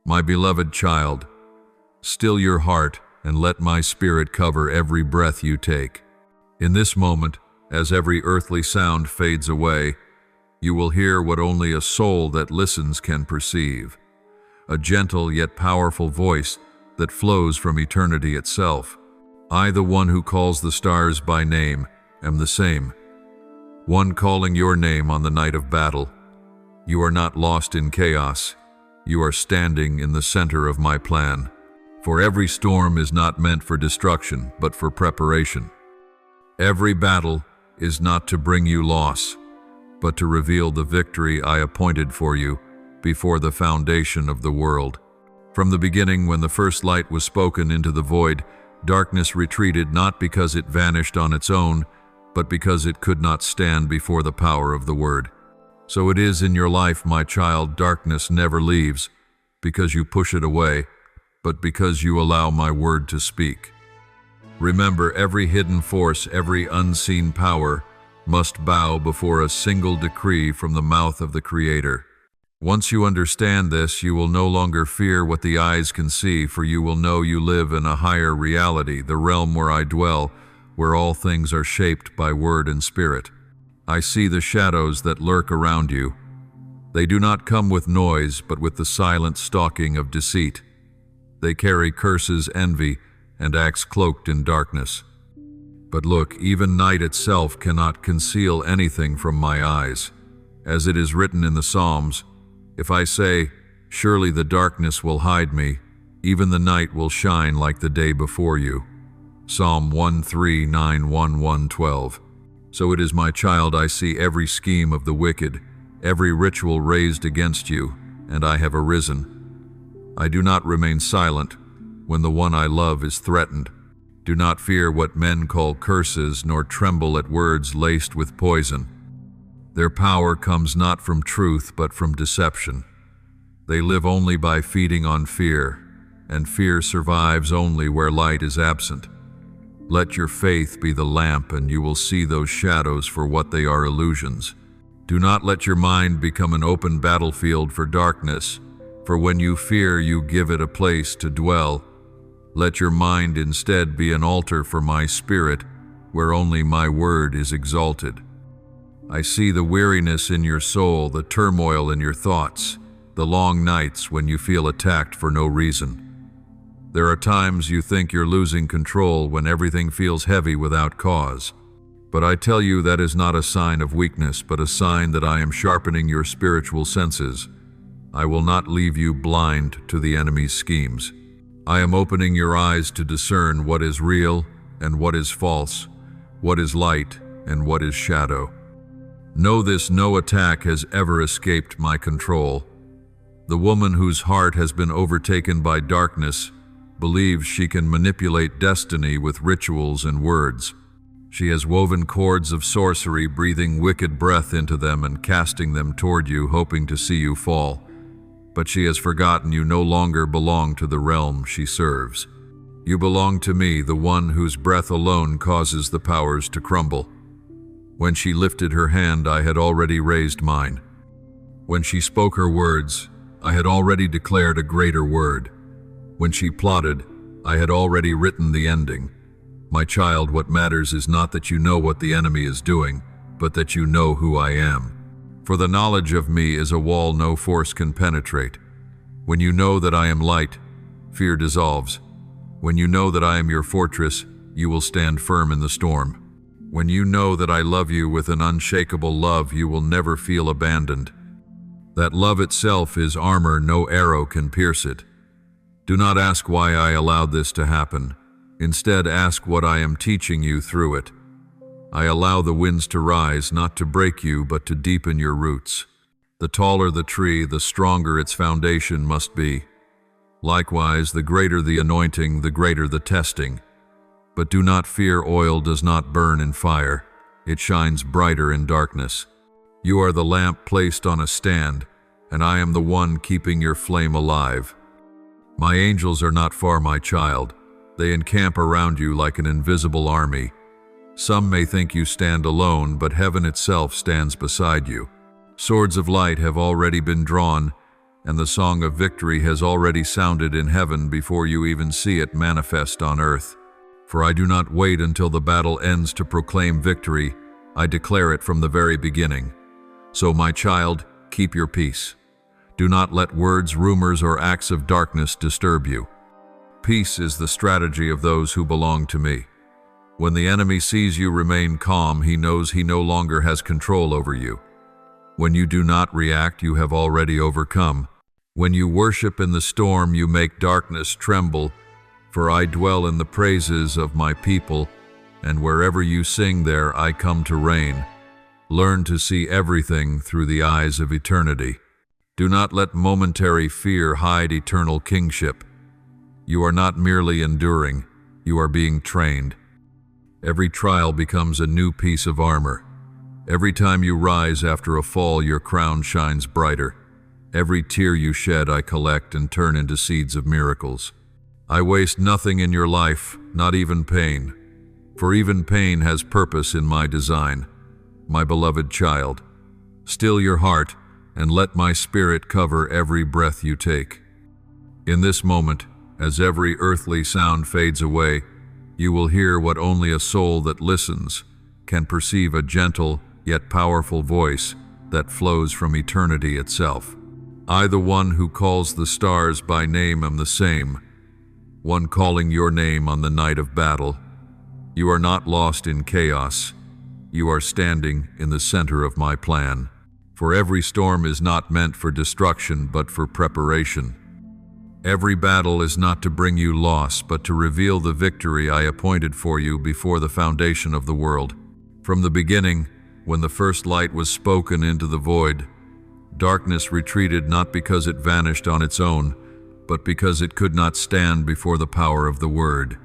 My beloved child, still your heart and let my spirit cover every breath you take. In this moment, as every earthly sound fades away, you will hear what only a soul that listens can perceive. A gentle yet powerful voice that flows from eternity itself. I, the one who calls the stars by name, am the same. One calling your name on the night of battle. You are not lost in chaos. You are standing in the center of my plan. For every storm is not meant for destruction, but for preparation. Every battle is not to bring you loss, but to reveal the victory I appointed for you before the foundation of the world. From the beginning, when the first light was spoken into the void, darkness retreated not because it vanished on its own, but because it could not stand before the power of the word. So it is in your life, my child, darkness never leaves because you push it away, but because you allow my word to speak. Remember, every hidden force, every unseen power must bow before a single decree from the mouth of the Creator. Once you understand this, you will no longer fear what the eyes can see, for you will know you live in a higher reality, the realm where I dwell, where all things are shaped by word and spirit. I see the shadows that lurk around you. They do not come with noise, but with the silent stalking of deceit. They carry curses, envy, and acts cloaked in darkness. But look, even night itself cannot conceal anything from my eyes. As it is written in the Psalms, if I say, surely the darkness will hide me, even the night will shine like the day before you. Psalm 139:11-12. So it is, my child, I see every scheme of the wicked, every ritual raised against you, and I have arisen. I do not remain silent when the one I love is threatened. Do not fear what men call curses, nor tremble at words laced with poison. Their power comes not from truth, but from deception. They live only by feeding on fear, and fear survives only where light is absent. Let your faith be the lamp, and you will see those shadows for what they are, illusions. Do not let your mind become an open battlefield for darkness, for when you fear, you give it a place to dwell. Let your mind instead be an altar for my spirit, where only my word is exalted. I see the weariness in your soul, the turmoil in your thoughts, the long nights when you feel attacked for no reason. There are times you think you're losing control, when everything feels heavy without cause. But I tell you, that is not a sign of weakness, but a sign that I am sharpening your spiritual senses. I will not leave you blind to the enemy's schemes. I am opening your eyes to discern what is real and what is false, what is light and what is shadow. Know this: no attack has ever escaped my control. The woman whose heart has been overtaken by darkness believes she can manipulate destiny with rituals and words. She has woven cords of sorcery, breathing wicked breath into them and casting them toward you, hoping to see you fall. But she has forgotten you no longer belong to the realm she serves. You belong to me, the one whose breath alone causes the powers to crumble. When she lifted her hand, I had already raised mine. When she spoke her words, I had already declared a greater word. When she plotted, I had already written the ending. My child, what matters is not that you know what the enemy is doing, but that you know who I am. For the knowledge of me is a wall no force can penetrate. When you know that I am light, fear dissolves. When you know that I am your fortress, you will stand firm in the storm. When you know that I love you with an unshakable love, you will never feel abandoned. That love itself is armor, no arrow can pierce it. Do not ask why I allowed this to happen. Instead, ask what I am teaching you through it. I allow the winds to rise, not to break you, but to deepen your roots. The taller the tree, the stronger its foundation must be. Likewise, the greater the anointing, the greater the testing. But do not fear, oil does not burn in fire. It shines brighter in darkness. You are the lamp placed on a stand, and I am the one keeping your flame alive. My angels are not far, my child. They encamp around you like an invisible army. Some may think you stand alone, but heaven itself stands beside you. Swords of light have already been drawn, and the song of victory has already sounded in heaven before you even see it manifest on earth. For I do not wait until the battle ends to proclaim victory, I declare it from the very beginning. So, my child, keep your peace. Do not let words, rumors, or acts of darkness disturb you. Peace is the strategy of those who belong to me. When the enemy sees you remain calm, he knows he no longer has control over you. When you do not react, you have already overcome. When you worship in the storm, you make darkness tremble. For I dwell in the praises of my people, and wherever you sing there, I come to reign. Learn to see everything through the eyes of eternity. Do not let momentary fear hide eternal kingship. You are not merely enduring, you are being trained. Every trial becomes a new piece of armor. Every time you rise after a fall, your crown shines brighter. Every tear you shed, I collect and turn into seeds of miracles. I waste nothing in your life, not even pain. For even pain has purpose in my design. My beloved child, still your heart and let my spirit cover every breath you take. In this moment, as every earthly sound fades away, you will hear what only a soul that listens can perceive, a gentle yet powerful voice that flows from eternity itself. I, the one who calls the stars by name, am the same, one calling your name on the night of battle. You are not lost in chaos. You are standing in the center of my plan. For every storm is not meant for destruction, but for preparation. Every battle is not to bring you loss, but to reveal the victory I appointed for you before the foundation of the world. From the beginning, when the first light was spoken into the void, darkness retreated not because it vanished on its own, but because it could not stand before the power of the word.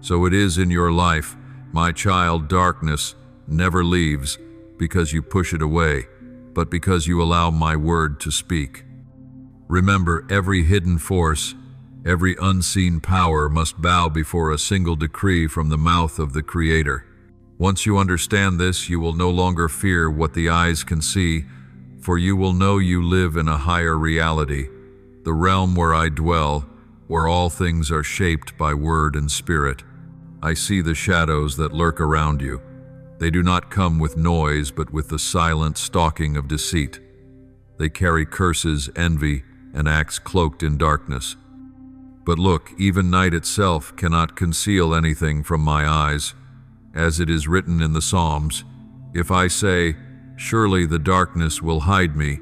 So it is in your life, my child. Darkness never leaves because you push it away, but because you allow my word to speak. Remember, every hidden force, every unseen power must bow before a single decree from the mouth of the Creator. Once you understand this, you will no longer fear what the eyes can see, for you will know you live in a higher reality, the realm where I dwell, where all things are shaped by word and spirit. I see the shadows that lurk around you. They do not come with noise, but with the silent stalking of deceit. They carry curses, envy, and acts cloaked in darkness. But look, even night itself cannot conceal anything from my eyes. As it is written in the Psalms, if I say, surely the darkness will hide me,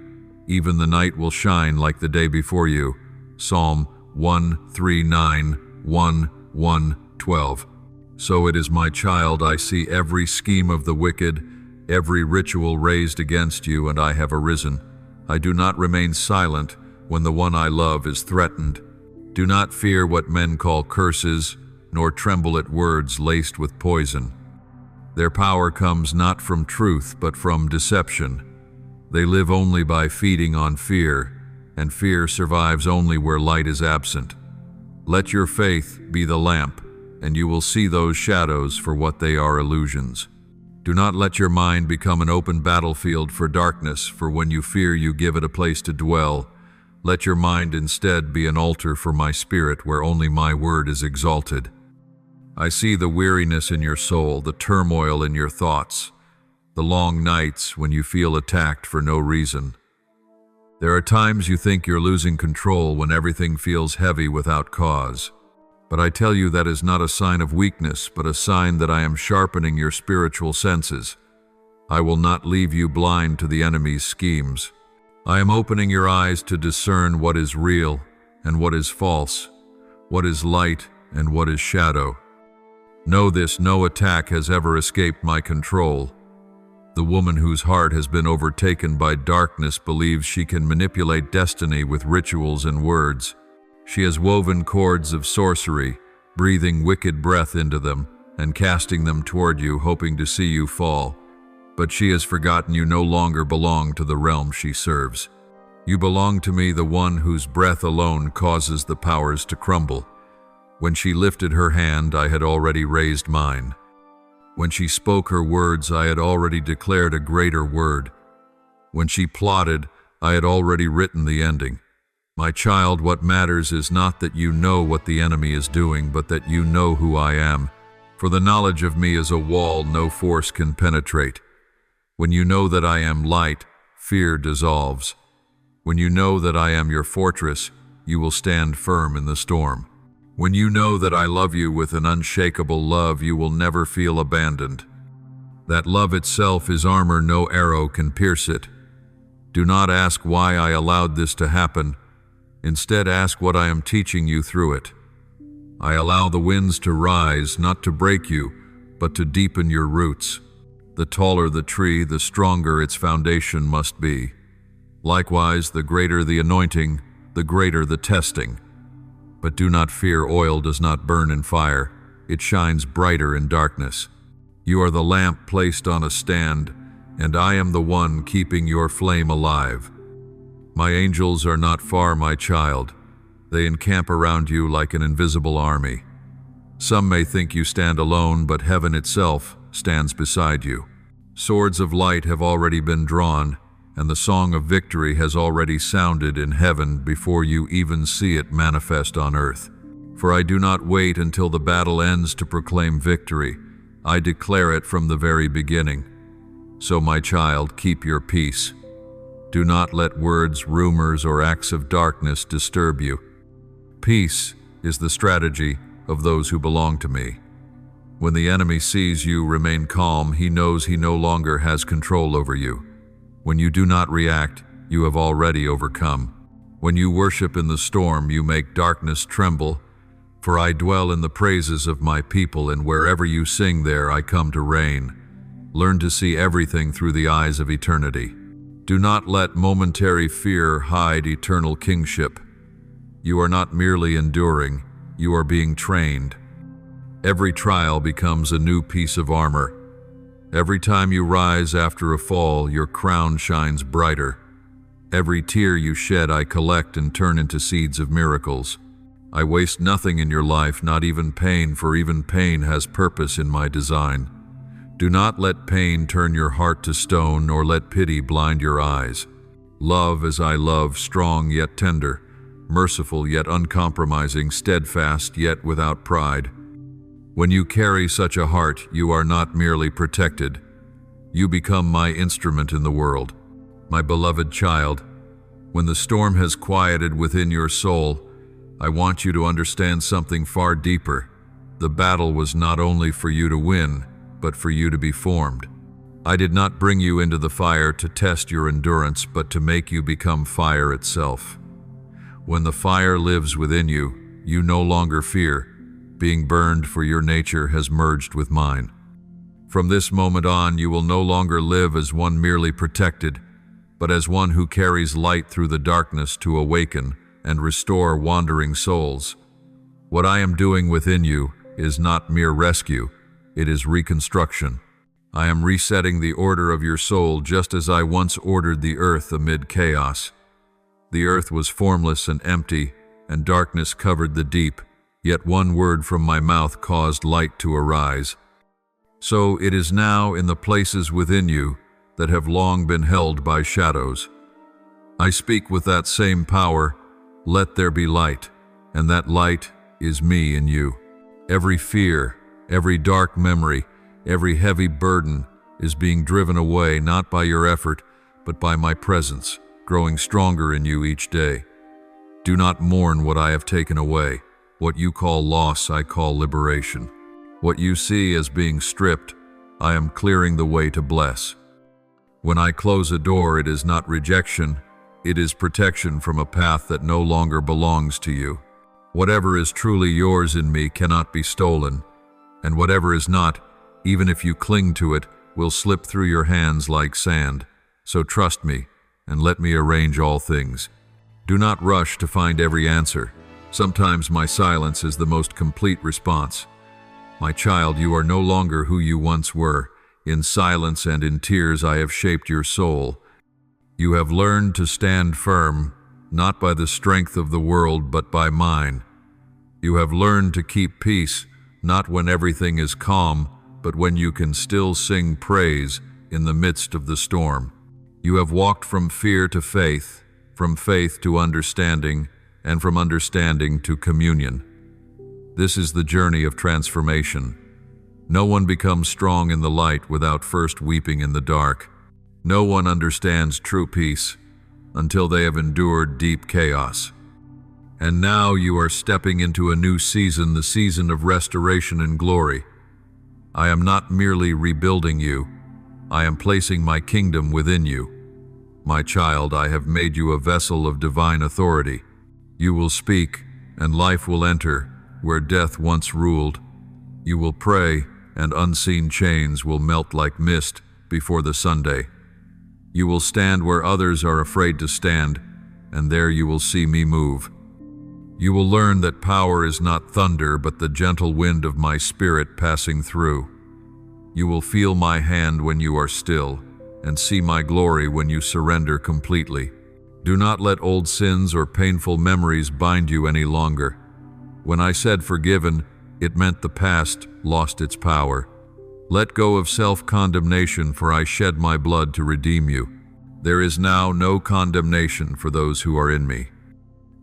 even the night will shine like the day before you. Psalm 139, 1, 12. So it is, my child, I see every scheme of the wicked, every ritual raised against you, and I have arisen. I do not remain silent when the one I love is threatened. Do not fear what men call curses, nor tremble at words laced with poison. Their power comes not from truth, but from deception. They live only by feeding on fear, and fear survives only where light is absent. Let your faith be the lamp, and you will see those shadows for what they are, illusions. Do not let your mind become an open battlefield for darkness, for when you fear, you give it a place to dwell. Let your mind instead be an altar for my spirit, where only my word is exalted. I see the weariness in your soul, the turmoil in your thoughts, the long nights when you feel attacked for no reason. There are times you think you're losing control, when everything feels heavy without cause. But I tell you, that is not a sign of weakness, but a sign that I am sharpening your spiritual senses. I will not leave you blind to the enemy's schemes. I am opening your eyes to discern what is real and what is false, what is light and what is shadow. Know this: no attack has ever escaped my control. The woman whose heart has been overtaken by darkness believes she can manipulate destiny with rituals and words. She has woven cords of sorcery, breathing wicked breath into them and casting them toward you, hoping to see you fall. But she has forgotten you no longer belong to the realm she serves. You belong to me, the one whose breath alone causes the powers to crumble. When she lifted her hand, I had already raised mine. When she spoke her words, I had already declared a greater word. When she plotted, I had already written the ending. My child, what matters is not that you know what the enemy is doing, but that you know who I am. For the knowledge of me is a wall no force can penetrate. When you know that I am light, fear dissolves. When you know that I am your fortress, you will stand firm in the storm. When you know that I love you with an unshakable love, you will never feel abandoned. That love itself is armor no arrow can pierce it. Do not ask why I allowed this to happen. Instead, ask what I am teaching you through it. I allow the winds to rise, not to break you, but to deepen your roots. The taller the tree, the stronger its foundation must be. Likewise, the greater the anointing, the greater the testing. But do not fear, oil does not burn in fire. It shines brighter in darkness. You are the lamp placed on a stand, and I am the one keeping your flame alive. My angels are not far, my child. They encamp around you like an invisible army. Some may think you stand alone, but heaven itself stands beside you. Swords of light have already been drawn, and the song of victory has already sounded in heaven before you even see it manifest on earth. For I do not wait until the battle ends to proclaim victory. I declare it from the very beginning. So, my child, keep your peace. Do not let words, rumors, or acts of darkness disturb you. Peace is the strategy of those who belong to me. When the enemy sees you remain calm, he knows he no longer has control over you. When you do not react, you have already overcome. When you worship in the storm, you make darkness tremble. For I dwell in the praises of my people, and wherever you sing there I come to reign. Learn to see everything through the eyes of eternity. Do not let momentary fear hide eternal kingship. You are not merely enduring, you are being trained. Every trial becomes a new piece of armor. Every time you rise after a fall, your crown shines brighter. Every tear you shed I collect and turn into seeds of miracles. I waste nothing in your life, not even pain, for even pain has purpose in my design. Do not let pain turn your heart to stone, nor let pity blind your eyes. Love as I love, strong yet tender, merciful yet uncompromising, steadfast yet without pride. When you carry such a heart, you are not merely protected. You become my instrument in the world. My beloved child, when the storm has quieted within your soul, I want you to understand something far deeper. The battle was not only for you to win, but for you to be formed. I did not bring you into the fire to test your endurance, but to make you become fire itself. When the fire lives within you, you no longer fear. Being burned for your nature has merged with mine. From this moment on, you will no longer live as one merely protected, but as one who carries light through the darkness to awaken and restore wandering souls. What I am doing within you is not mere rescue, it is reconstruction. I am resetting the order of your soul just as I once ordered the earth amid chaos. The earth was formless and empty, and darkness covered the deep, yet one word from my mouth caused light to arise. So it is now in the places within you that have long been held by shadows. I speak with that same power, let there be light, and that light is me in you. Every fear, every dark memory, every heavy burden is being driven away not by your effort, but by my presence, growing stronger in you each day. Do not mourn what I have taken away. What you call loss, I call liberation. What you see as being stripped, I am clearing the way to bless. When I close a door, it is not rejection, it is protection from a path that no longer belongs to you. Whatever is truly yours in me cannot be stolen, and whatever is not, even if you cling to it, will slip through your hands like sand. So trust me, and let me arrange all things. Do not rush to find every answer. Sometimes my silence is the most complete response. My child, you are no longer who you once were. In silence and in tears I have shaped your soul. You have learned to stand firm, not by the strength of the world, but by mine. You have learned to keep peace, not when everything is calm, but when you can still sing praise in the midst of the storm. You have walked from fear to faith, from faith to understanding, and from understanding to communion. This is the journey of transformation. No one becomes strong in the light without first weeping in the dark. No one understands true peace until they have endured deep chaos. And now you are stepping into a new season, the season of restoration and glory. I am not merely rebuilding you, I am placing my kingdom within you. My child, I have made you a vessel of divine authority. You will speak, and life will enter where death once ruled. You will pray, and unseen chains will melt like mist before the Sunday. You will stand where others are afraid to stand, and there you will see me move. You will learn that power is not thunder, but the gentle wind of my spirit passing through. You will feel my hand when you are still, and see my glory when you surrender completely. Do not let old sins or painful memories bind you any longer. When I said forgiven, it meant the past lost its power. Let go of self-condemnation, for I shed my blood to redeem you. There is now no condemnation for those who are in me.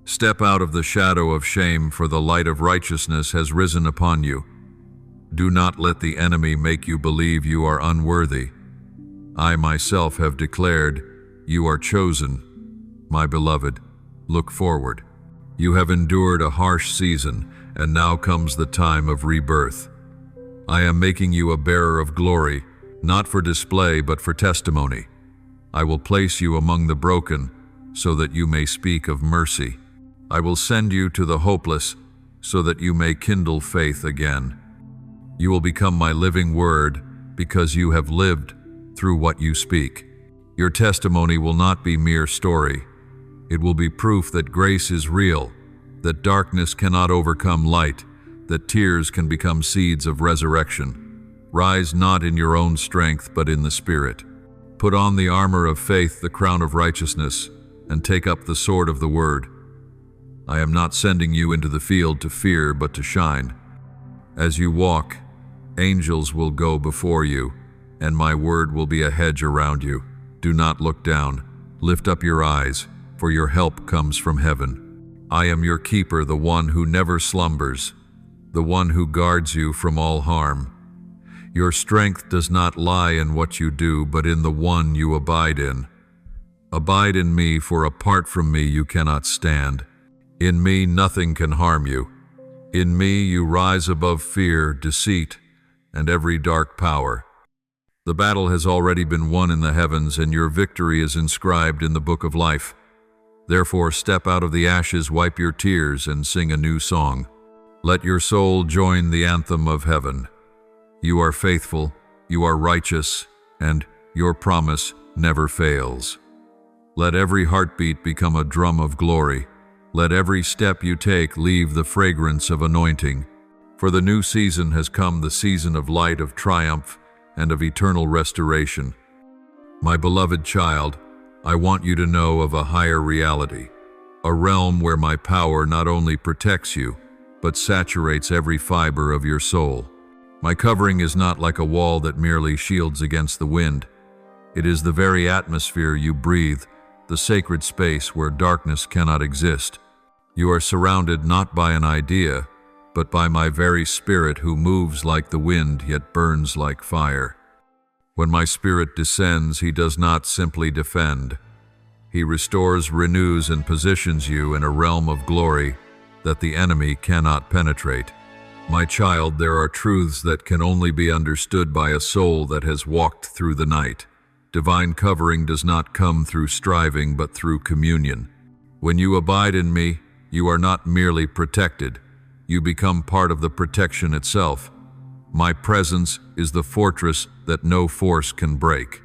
Step out of the shadow of shame, for the light of righteousness has risen upon you. Do not let the enemy make you believe you are unworthy. I myself have declared, you are chosen. My beloved, look forward. You have endured a harsh season, and now comes the time of rebirth. I am making you a bearer of glory, not for display but for testimony. I will place you among the broken, so that you may speak of mercy. I will send you to the hopeless, so that you may kindle faith again. You will become my living word, because you have lived through what you speak. Your testimony will not be mere story. It will be proof that grace is real, that darkness cannot overcome light, that tears can become seeds of resurrection. Rise not in your own strength, but in the Spirit. Put on the armor of faith, the crown of righteousness, and take up the sword of the Word. I am not sending you into the field to fear, but to shine. As you walk, angels will go before you, and my word will be a hedge around you. Do not look down. Lift up your eyes, for your help comes from heaven. I am your keeper, the one who never slumbers, the one who guards you from all harm. Your strength does not lie in what you do, but in the one you abide in. Abide in me, for apart from me you cannot stand. In me nothing can harm you. In me you rise above fear, deceit, and every dark power. The battle has already been won in the heavens, and your victory is inscribed in the book of life. Therefore step out of the ashes, wipe your tears, and sing a new song. Let your soul join the anthem of heaven. You are faithful, you are righteous, and your promise never fails. Let every heartbeat become a drum of glory. Let every step you take leave the fragrance of anointing. For the new season has come, the season of light, of triumph, and of eternal restoration. My beloved child, I want you to know of a higher reality, a realm where my power not only protects you, but saturates every fiber of your soul. My covering is not like a wall that merely shields against the wind. It is the very atmosphere you breathe, the sacred space where darkness cannot exist. You are surrounded not by an idea, but by my very spirit, who moves like the wind yet burns like fire. When my spirit descends, he does not simply defend. He restores, renews, and positions you in a realm of glory that the enemy cannot penetrate. My child, there are truths that can only be understood by a soul that has walked through the night. Divine covering does not come through striving, but through communion. When you abide in me, you are not merely protected. You become part of the protection itself. My presence is the fortress that no force can break.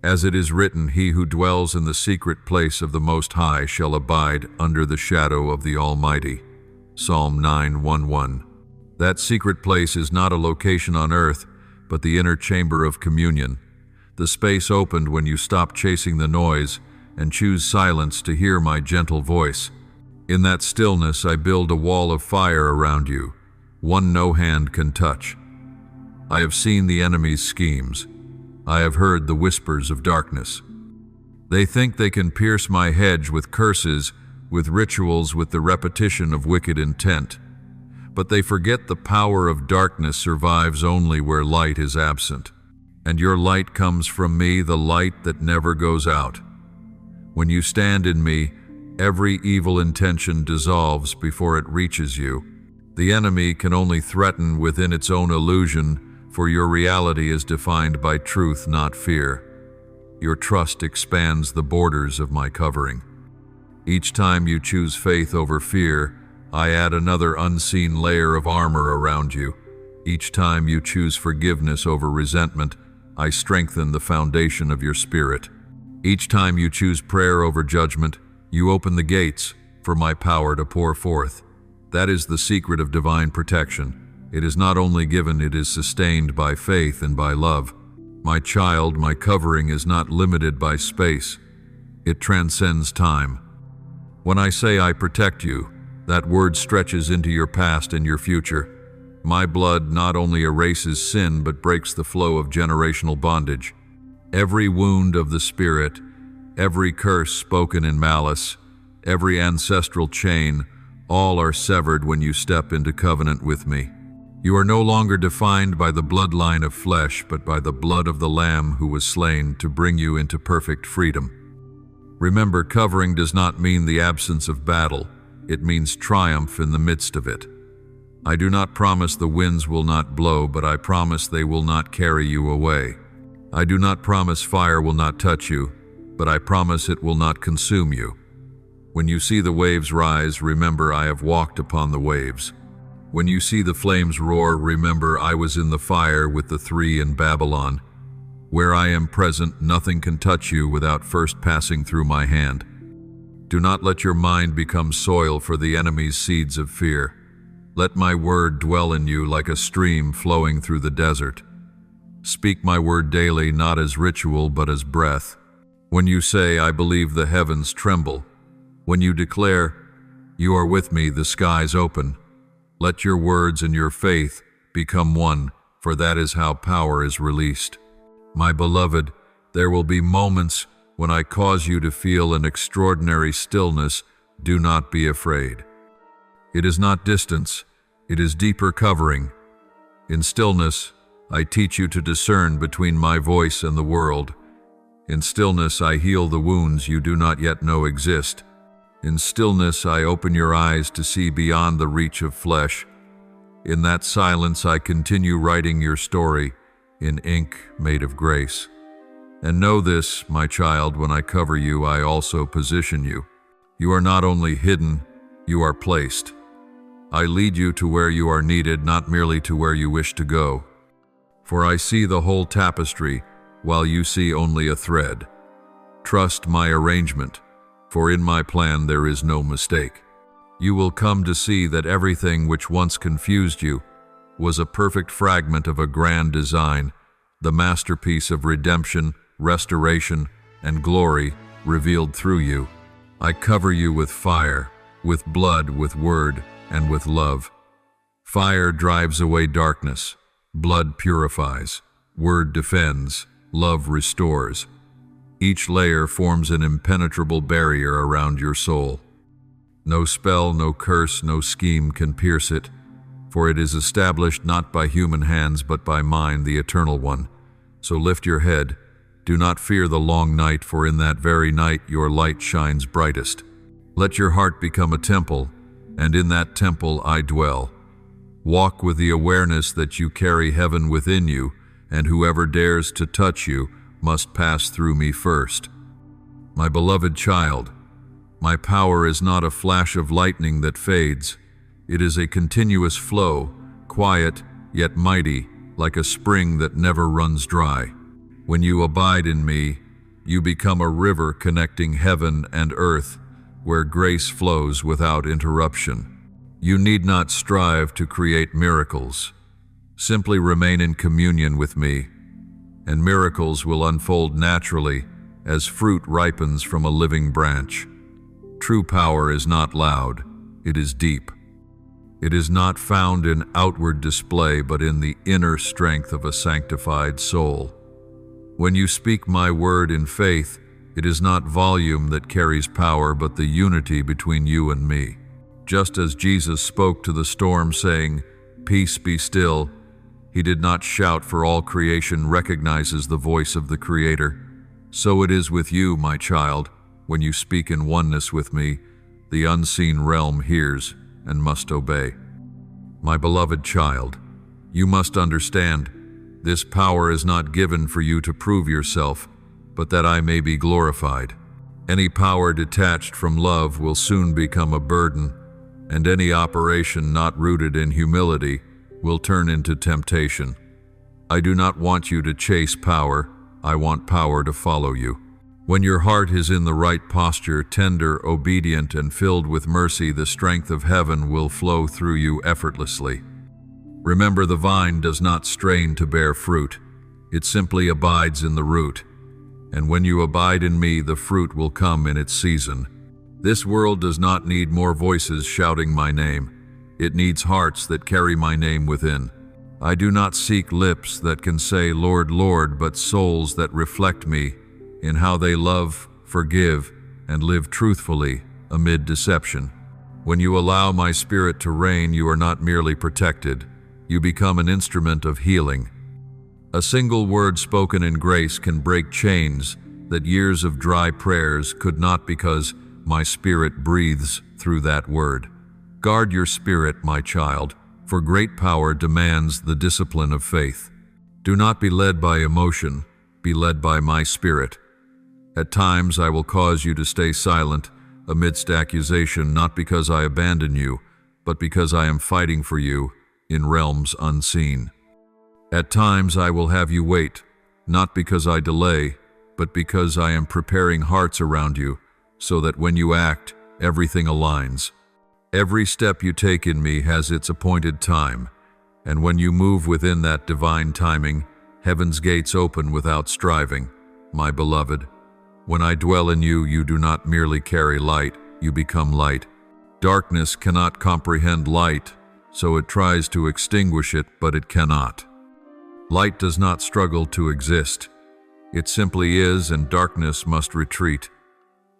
As it is written, he who dwells in the secret place of the Most High shall abide under the shadow of the Almighty. Psalm 9:1-1. That secret place is not a location on earth, but the inner chamber of communion. The space opened when you stop chasing the noise and choose silence to hear my gentle voice. In that stillness, I build a wall of fire around you, one no hand can touch. I have seen the enemy's schemes. I have heard the whispers of darkness. They think they can pierce my hedge with curses, with rituals, with the repetition of wicked intent. But they forget the power of darkness survives only where light is absent. And your light comes from me, the light that never goes out. When you stand in me, every evil intention dissolves before it reaches you. The enemy can only threaten within its own illusion, for your reality is defined by truth, not fear. Your trust expands the borders of my covering. Each time you choose faith over fear, I add another unseen layer of armor around you. Each time you choose forgiveness over resentment, I strengthen the foundation of your spirit. Each time you choose prayer over judgment, you open the gates for my power to pour forth. That is the secret of divine protection. It is not only given, it is sustained by faith and by love. My child, my covering is not limited by space. It transcends time. When I say I protect you, that word stretches into your past and your future. My blood not only erases sin but breaks the flow of generational bondage. Every wound of the spirit, every curse spoken in malice, every ancestral chain, all are severed when you step into covenant with me. You are no longer defined by the bloodline of flesh, but by the blood of the Lamb who was slain to bring you into perfect freedom. Remember, covering does not mean the absence of battle. It means triumph in the midst of it. I do not promise the winds will not blow, but I promise they will not carry you away. I do not promise fire will not touch you, but I promise it will not consume you. When you see the waves rise, remember I have walked upon the waves. When you see the flames roar, remember I was in the fire with the three in Babylon. Where I am present, nothing can touch you without first passing through my hand. Do not let your mind become soil for the enemy's seeds of fear. Let my word dwell in you like a stream flowing through the desert. Speak my word daily, not as ritual, but as breath. When you say, I believe, the heavens tremble. When you declare, you are with me, the skies open. Let your words and your faith become one, for that is how power is released. My beloved, there will be moments when I cause you to feel an extraordinary stillness. Do not be afraid. It is not distance, it is deeper covering. In stillness, I teach you to discern between my voice and the world. In stillness, I heal the wounds you do not yet know exist. In stillness, I open your eyes to see beyond the reach of flesh. In that silence, I continue writing your story in ink made of grace. And know this, my child, when I cover you, I also position you. You are not only hidden, you are placed. I lead you to where you are needed, not merely to where you wish to go. For I see the whole tapestry, while you see only a thread. Trust my arrangement, for in my plan there is no mistake. You will come to see that everything which once confused you was a perfect fragment of a grand design, the masterpiece of redemption, restoration, and glory revealed through you. I cover you with fire, with blood, with word, and with love. Fire drives away darkness, blood purifies, word defends, love restores. Each layer forms an impenetrable barrier around your soul. No spell, no curse, no scheme can pierce it, for it is established not by human hands but by mine, the Eternal One. So lift your head. Do not fear the long night, for in that very night your light shines brightest. Let your heart become a temple, and in that temple I dwell. Walk with the awareness that you carry heaven within you, and whoever dares to touch you must pass through me first. My beloved child, my power is not a flash of lightning that fades. It is a continuous flow, quiet yet mighty, like a spring that never runs dry. When you abide in me, you become a river connecting heaven and earth, where grace flows without interruption. You need not strive to create miracles. Simply remain in communion with me, and miracles will unfold naturally as fruit ripens from a living branch. True power is not loud, it is deep. It is not found in outward display, but in the inner strength of a sanctified soul. When you speak my word in faith, It is not volume that carries power, but the unity between you and me. Just as Jesus spoke to the storm, saying, "Peace, be still," he did not shout, for all creation recognizes the voice of the Creator. So it is with you, my child. When you speak in oneness with me, the unseen realm hears and must obey. My beloved child, you must understand, this power is not given for you to prove yourself, but that I may be glorified. Any power detached from love will soon become a burden, and any operation not rooted in humility will turn into temptation. I do not want you to chase power, I want power to follow you. When your heart is in the right posture, tender, obedient, and filled with mercy, the strength of heaven will flow through you effortlessly. Remember, the vine does not strain to bear fruit. It simply abides in the root. And when you abide in me, the fruit will come in its season. This world does not need more voices shouting my name. It needs hearts that carry my name within. I do not seek lips that can say, "Lord, Lord," but souls that reflect me in how they love, forgive, and live truthfully amid deception. When you allow my Spirit to reign, you are not merely protected. You become an instrument of healing. A single word spoken in grace can break chains that years of dry prayers could not, because my Spirit breathes through that word. Guard your spirit, my child, for great power demands the discipline of faith. Do not be led by emotion, be led by my Spirit. At times I will cause you to stay silent amidst accusation, not because I abandon you, but because I am fighting for you in realms unseen. At times I will have you wait, not because I delay, but because I am preparing hearts around you, so that when you act, everything aligns. Every step you take in me has its appointed time, and when you move within that divine timing, heaven's gates open without striving, my beloved. When I dwell in you, you do not merely carry light, you become light. Darkness cannot comprehend light, so it tries to extinguish it, but it cannot. Light does not struggle to exist. It simply is, and darkness must retreat.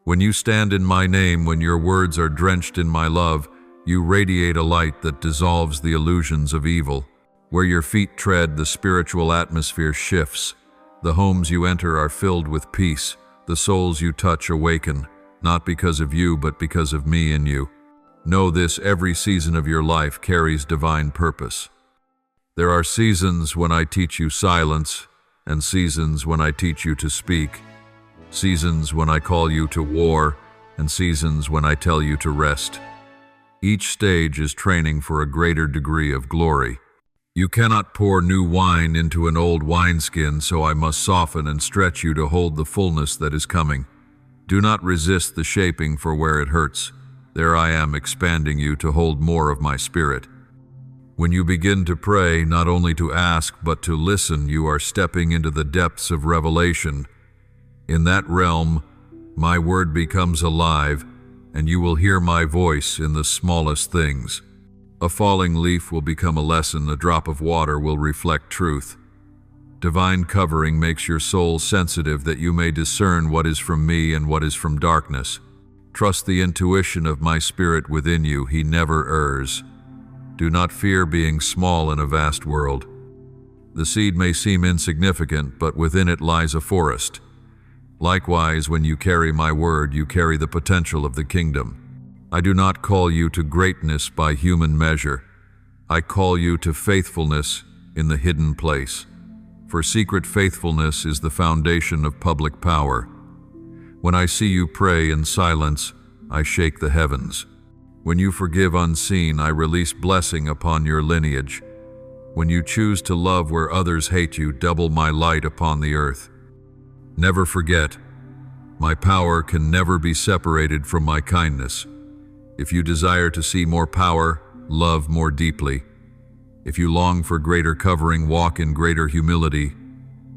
When you stand in my name, when your words are drenched in my love, you radiate a light that dissolves the illusions of evil. Where your feet tread, the spiritual atmosphere shifts. The homes you enter are filled with peace. The souls you touch awaken, not because of you, but because of me in you. Know this: every season of your life carries divine purpose. There are seasons when I teach you silence, and seasons when I teach you to speak. Seasons when I call you to war, and seasons when I tell you to rest. Each stage is training for a greater degree of glory. You cannot pour new wine into an old wineskin, so I must soften and stretch you to hold the fullness that is coming. Do not resist the shaping, for where it hurts, there I am expanding you to hold more of my Spirit. When you begin to pray, not only to ask but to listen, you are stepping into the depths of revelation. In that realm, my word becomes alive, and you will hear my voice in the smallest things. A falling leaf will become a lesson, a drop of water will reflect truth. Divine covering makes your soul sensitive that you may discern what is from me and what is from darkness. Trust the intuition of my Spirit within you, he never errs. Do not fear being small in a vast world. The seed may seem insignificant, but within it lies a forest. Likewise, when you carry my word, you carry the potential of the kingdom. I do not call you to greatness by human measure. I call you to faithfulness in the hidden place. For secret faithfulness is the foundation of public power. When I see you pray in silence, I shake the heavens. When you forgive unseen, I release blessing upon your lineage. When you choose to love where others hate you, double my light upon the earth. Never forget, my power can never be separated from my kindness. If you desire to see more power, love more deeply. If you long for greater covering, walk in greater humility.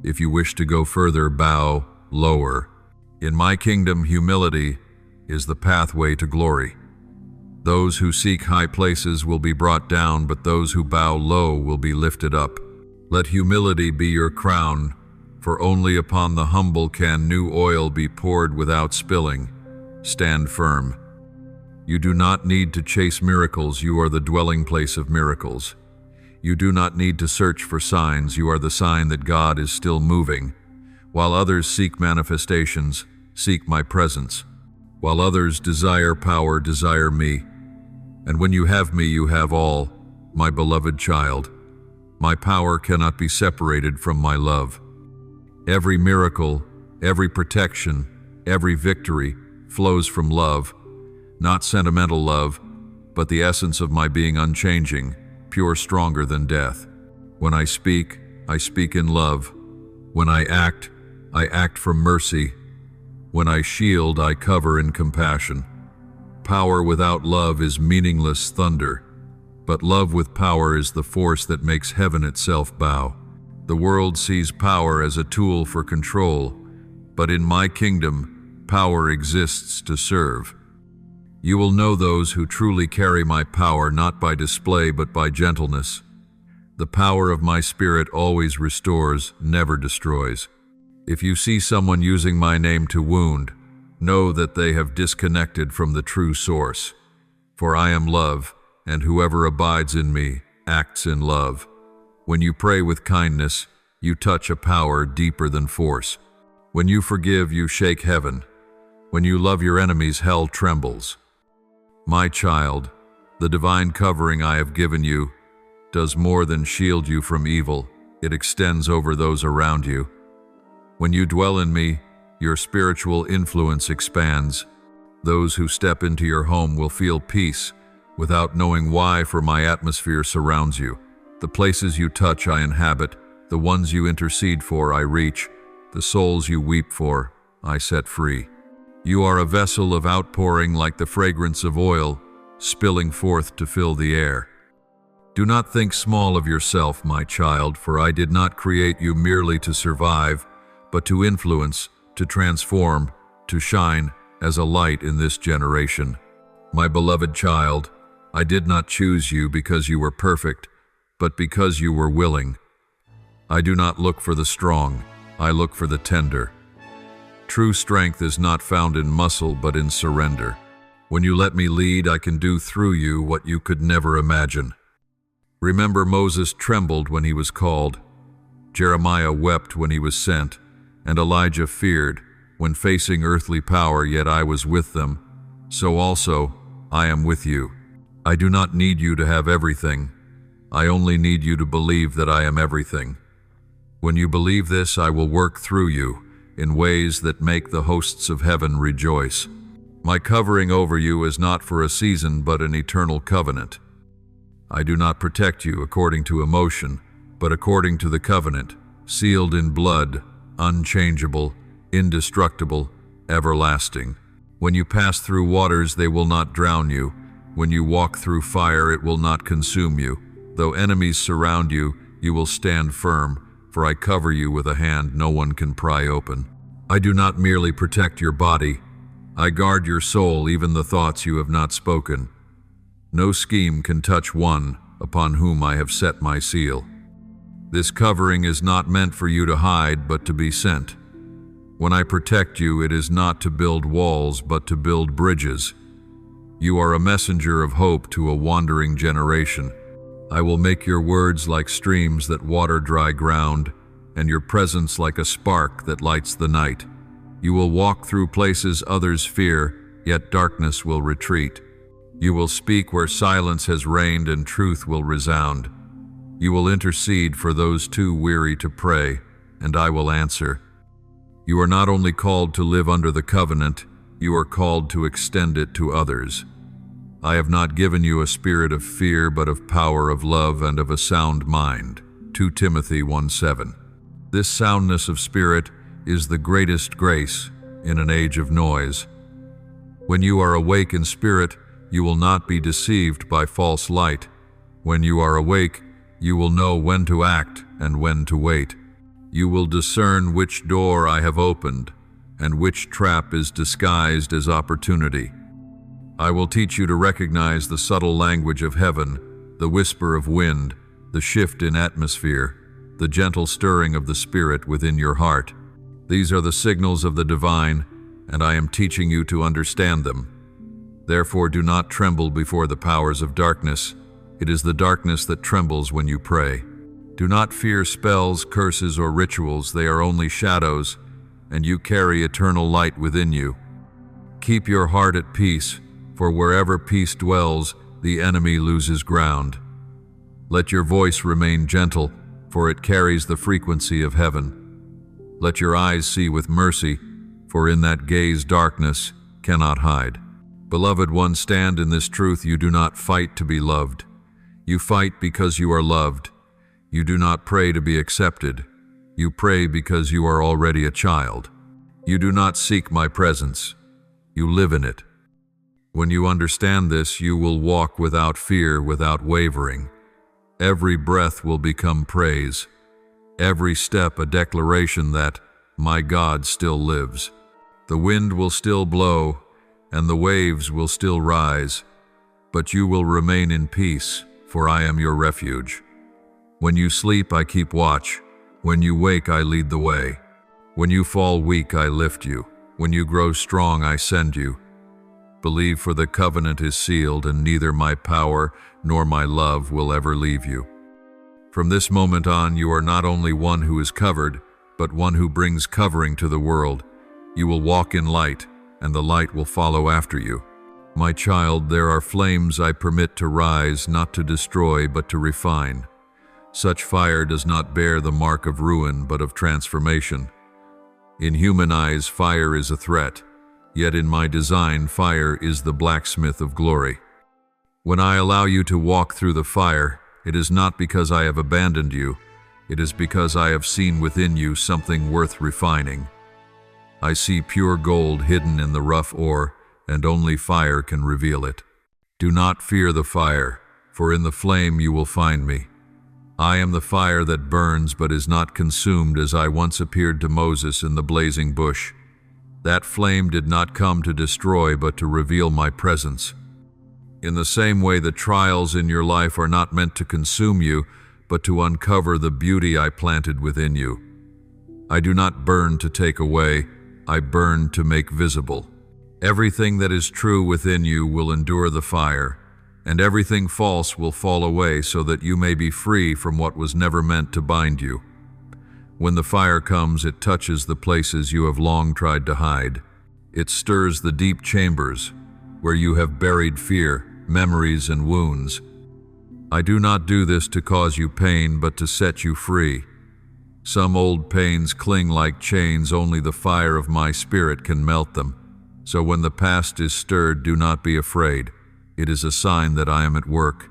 If you wish to go further, bow lower. In my kingdom, humility is the pathway to glory. Those who seek high places will be brought down, but those who bow low will be lifted up. Let humility be your crown, for only upon the humble can new oil be poured without spilling. Stand firm. You do not need to chase miracles, you are the dwelling place of miracles. You do not need to search for signs, you are the sign that God is still moving. While others seek manifestations, seek my presence. While others desire power, desire me. And when you have me, you have all, my beloved child. My power cannot be separated from my love. Every miracle, every protection, every victory flows from love, not sentimental love, but the essence of my being unchanging, pure, stronger than death. When I speak in love. When I act from mercy. When I shield, I cover in compassion. Power without love is meaningless thunder, but love with power is the force that makes heaven itself bow. The world sees power as a tool for control, but in my kingdom, power exists to serve. You will know those who truly carry my power not by display but by gentleness. The power of my spirit always restores, never destroys. If you see someone using my name to wound, know that they have disconnected from the true source. For I am love, and whoever abides in me acts in love. When you pray with kindness, you touch a power deeper than force. When you forgive, you shake heaven. When you love your enemies, hell trembles. My child, the divine covering I have given you does more than shield you from evil. It extends over those around you. When you dwell in me, your spiritual influence expands. Those who step into your home will feel peace without knowing why, for my atmosphere surrounds you. The places you touch I inhabit, the ones you intercede for I reach, the souls you weep for I set free. You are a vessel of outpouring like the fragrance of oil, spilling forth to fill the air. Do not think small of yourself, my child, for I did not create you merely to survive, but to influence, to transform, to shine as a light in this generation. My beloved child, I did not choose you because you were perfect, but because you were willing. I do not look for the strong, I look for the tender. True strength is not found in muscle, but in surrender. When you let me lead, I can do through you what you could never imagine. Remember, Moses trembled when he was called. Jeremiah wept when he was sent, and Elijah feared when facing earthly power, yet I was with them. So also, I am with you. I do not need you to have everything. I only need you to believe that I am everything. When you believe this, I will work through you in ways that make the hosts of heaven rejoice. My covering over you is not for a season, but an eternal covenant. I do not protect you according to emotion, but according to the covenant, sealed in blood, unchangeable, indestructible, everlasting. When you pass through waters, they will not drown you. When you walk through fire, it will not consume you. Though enemies surround you, you will stand firm, for I cover you with a hand no one can pry open. I do not merely protect your body. I guard your soul, even the thoughts you have not spoken. No scheme can touch one upon whom I have set my seal. This covering is not meant for you to hide, but to be sent. When I protect you, it is not to build walls, but to build bridges. You are a messenger of hope to a wandering generation. I will make your words like streams that water dry ground, and your presence like a spark that lights the night. You will walk through places others fear, yet darkness will retreat. You will speak where silence has reigned and truth will resound. You will intercede for those too weary to pray, and I will answer. You are not only called to live under the covenant, you are called to extend it to others. I have not given you a spirit of fear, but of power, of love, and of a sound mind. 2 Timothy 1:7. This soundness of spirit is the greatest grace in an age of noise. When you are awake in spirit, you will not be deceived by false light. When you are awake, you will know when to act and when to wait. You will discern which door I have opened and which trap is disguised as opportunity. I will teach you to recognize the subtle language of heaven, the whisper of wind, the shift in atmosphere. the gentle stirring of the Spirit within your heart. These are the signals of the divine, and I am teaching you to understand them. Therefore, do not tremble before the powers of darkness. It is the darkness that trembles when you pray. Do not fear spells, curses, or rituals. They are only shadows, and you carry eternal light within you. Keep your heart at peace, for wherever peace dwells, the enemy loses ground. Let your voice remain gentle, for it carries the frequency of heaven. Let your eyes see with mercy, for in that gaze darkness cannot hide. Beloved one, stand in this truth. You do not fight to be loved. You fight because you are loved. You do not pray to be accepted. You pray because you are already a child. You do not seek my presence. You live in it. When you understand this, you will walk without fear, without wavering. Every breath will become praise. Every step a declaration that my God still lives. The wind will still blow, and the waves will still rise, but you will remain in peace, for I am your refuge. When you sleep, I keep watch. When you wake, I lead the way. When you fall weak, I lift you. When you grow strong, I send you. Believe, for the covenant is sealed, and neither my power nor my love will ever leave you. From this moment on, you are not only one who is covered, but one who brings covering to the world. You will walk in light, and the light will follow after you. My child, there are flames I permit to rise, not to destroy, but to refine. Such fire does not bear the mark of ruin, but of transformation. In human eyes, fire is a threat, yet in my design, fire is the blacksmith of glory. When I allow you to walk through the fire, it is not because I have abandoned you, it is because I have seen within you something worth refining. I see pure gold hidden in the rough ore, and only fire can reveal it. Do not fear the fire, for in the flame you will find me. I am the fire that burns but is not consumed, as I once appeared to Moses in the blazing bush. That flame did not come to destroy, but to reveal my presence. In the same way, the trials in your life are not meant to consume you, but to uncover the beauty I planted within you. I do not burn to take away, I burn to make visible. Everything that is true within you will endure the fire, and everything false will fall away, so that you may be free from what was never meant to bind you. When the fire comes, it touches the places you have long tried to hide. It stirs the deep chambers where you have buried fear, memories, and wounds. I do not do this to cause you pain, but to set you free. Some old pains cling like chains, only the fire of my Spirit can melt them. So when the past is stirred, do not be afraid. It is a sign that I am at work.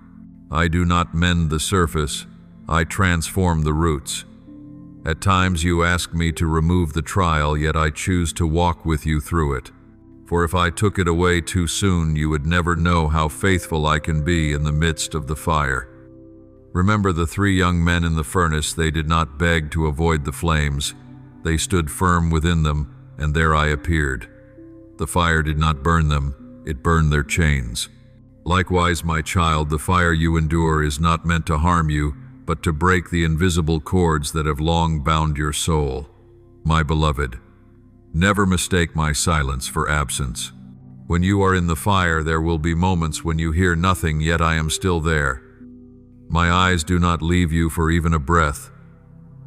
I do not mend the surface, I transform the roots. At times you ask me to remove the trial, yet I choose to walk with you through it. For if I took it away too soon, you would never know how faithful I can be in the midst of the fire. Remember the 3 young men in the furnace. They did not beg to avoid the flames. They stood firm within them, and there I appeared. The fire did not burn them, it burned their chains. Likewise, my child, the fire you endure is not meant to harm you, but to break the invisible cords that have long bound your soul. My beloved, never mistake my silence for absence. When you are in the fire, there will be moments when you hear nothing, yet I am still there. My eyes do not leave you for even a breath.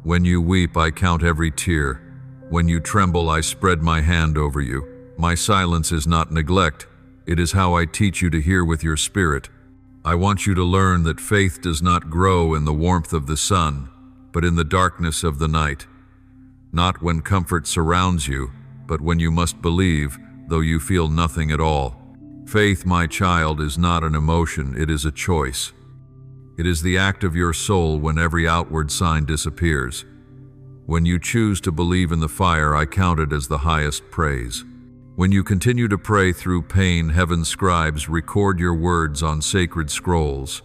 When you weep, I count every tear. When you tremble, I spread my hand over you. My silence is not neglect. It is how I teach you to hear with your spirit. I want you to learn that faith does not grow in the warmth of the sun, but in the darkness of the night. Not when comfort surrounds you, but when you must believe, though you feel nothing at all. Faith, my child, is not an emotion, it is a choice. It is the act of your soul when every outward sign disappears. When you choose to believe in the fire, I count it as the highest praise. When you continue to pray through pain, heaven's scribes record your words on sacred scrolls.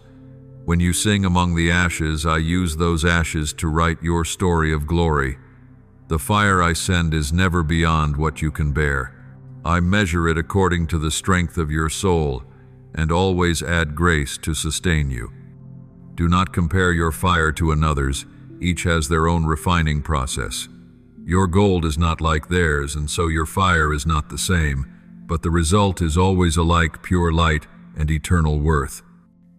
When you sing among the ashes, I use those ashes to write your story of glory. The fire I send is never beyond what you can bear. I measure it according to the strength of your soul, and always add grace to sustain you. Do not compare your fire to another's. Each has their own refining process. Your gold is not like theirs, and so your fire is not the same, but the result is always alike pure light and eternal worth.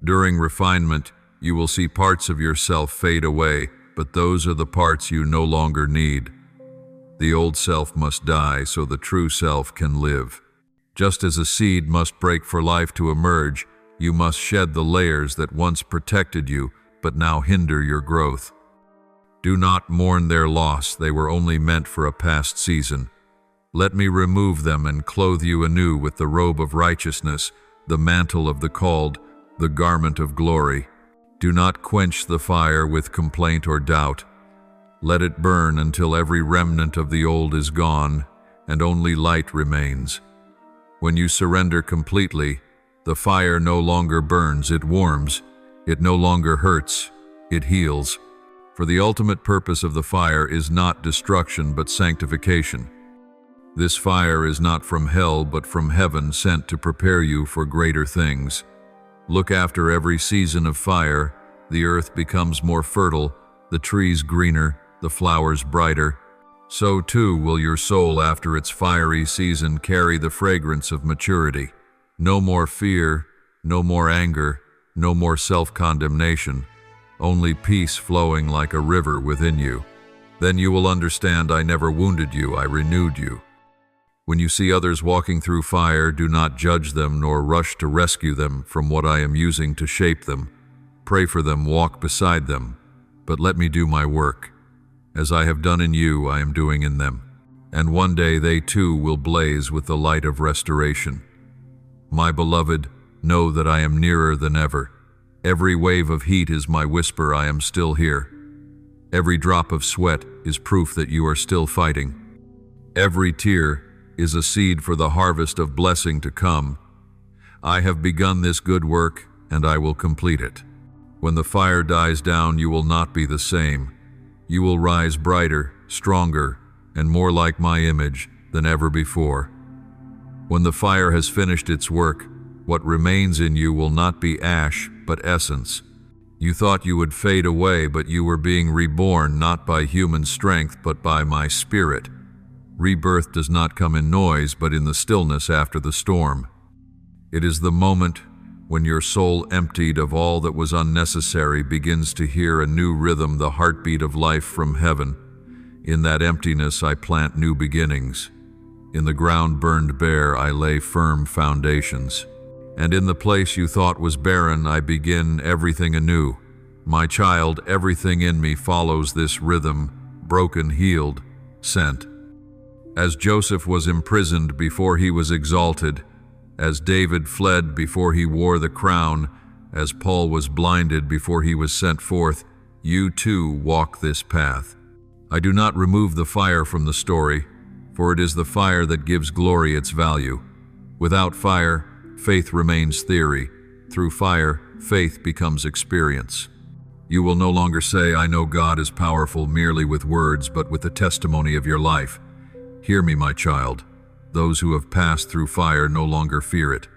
During refinement, you will see parts of yourself fade away, but those are the parts you no longer need. The old self must die so the true self can live. Just as a seed must break for life to emerge, you must shed the layers that once protected you, but now hinder your growth. Do not mourn their loss, they were only meant for a past season. Let me remove them and clothe you anew with the robe of righteousness, the mantle of the called, the garment of glory. Do not quench the fire with complaint or doubt. Let it burn until every remnant of the old is gone, and only light remains. When you surrender completely, the fire no longer burns, it warms. It no longer hurts, it heals. For the ultimate purpose of the fire is not destruction but sanctification. This fire is not from hell but from heaven, sent to prepare you for greater things. Look after every season of fire, the earth becomes more fertile, the trees greener, the flowers brighter. So too will your soul after its fiery season carry the fragrance of maturity. No more fear, no more anger, no more self-condemnation, only peace flowing like a river within you. Then you will understand I never wounded you, I renewed you. When you see others walking through fire, do not judge them nor rush to rescue them from what I am using to shape them. Pray for them, walk beside them, but let me do my work. As I have done in you, I am doing in them. And one day they too will blaze with the light of restoration. My beloved, know that I am nearer than ever. Every wave of heat is my whisper, I am still here. Every drop of sweat is proof that you are still fighting. Every tear is a seed for the harvest of blessing to come. I have begun this good work, and I will complete it. When the fire dies down, you will not be the same. You will rise brighter, stronger, and more like my image than ever before. When the fire has finished its work, what remains in you will not be ash, but essence. You thought you would fade away, but you were being reborn not by human strength, but by my spirit. Rebirth does not come in noise, but in the stillness after the storm. It is the moment when your soul, emptied of all that was unnecessary, begins to hear a new rhythm, the heartbeat of life from heaven. In that emptiness I plant new beginnings. In the ground burned bare I lay firm foundations. And in the place you thought was barren, I begin everything anew. My child, everything in me follows this rhythm, broken, healed, sent. As Joseph was imprisoned before he was exalted, as David fled before he wore the crown, as Paul was blinded before he was sent forth, you too walk this path. I do not remove the fire from the story, for it is the fire that gives glory its value. Without fire, faith remains theory. Through fire, faith becomes experience. You will no longer say, I know God is powerful merely with words, but with the testimony of your life. Hear me, my child. Those who have passed through fire no longer fear it.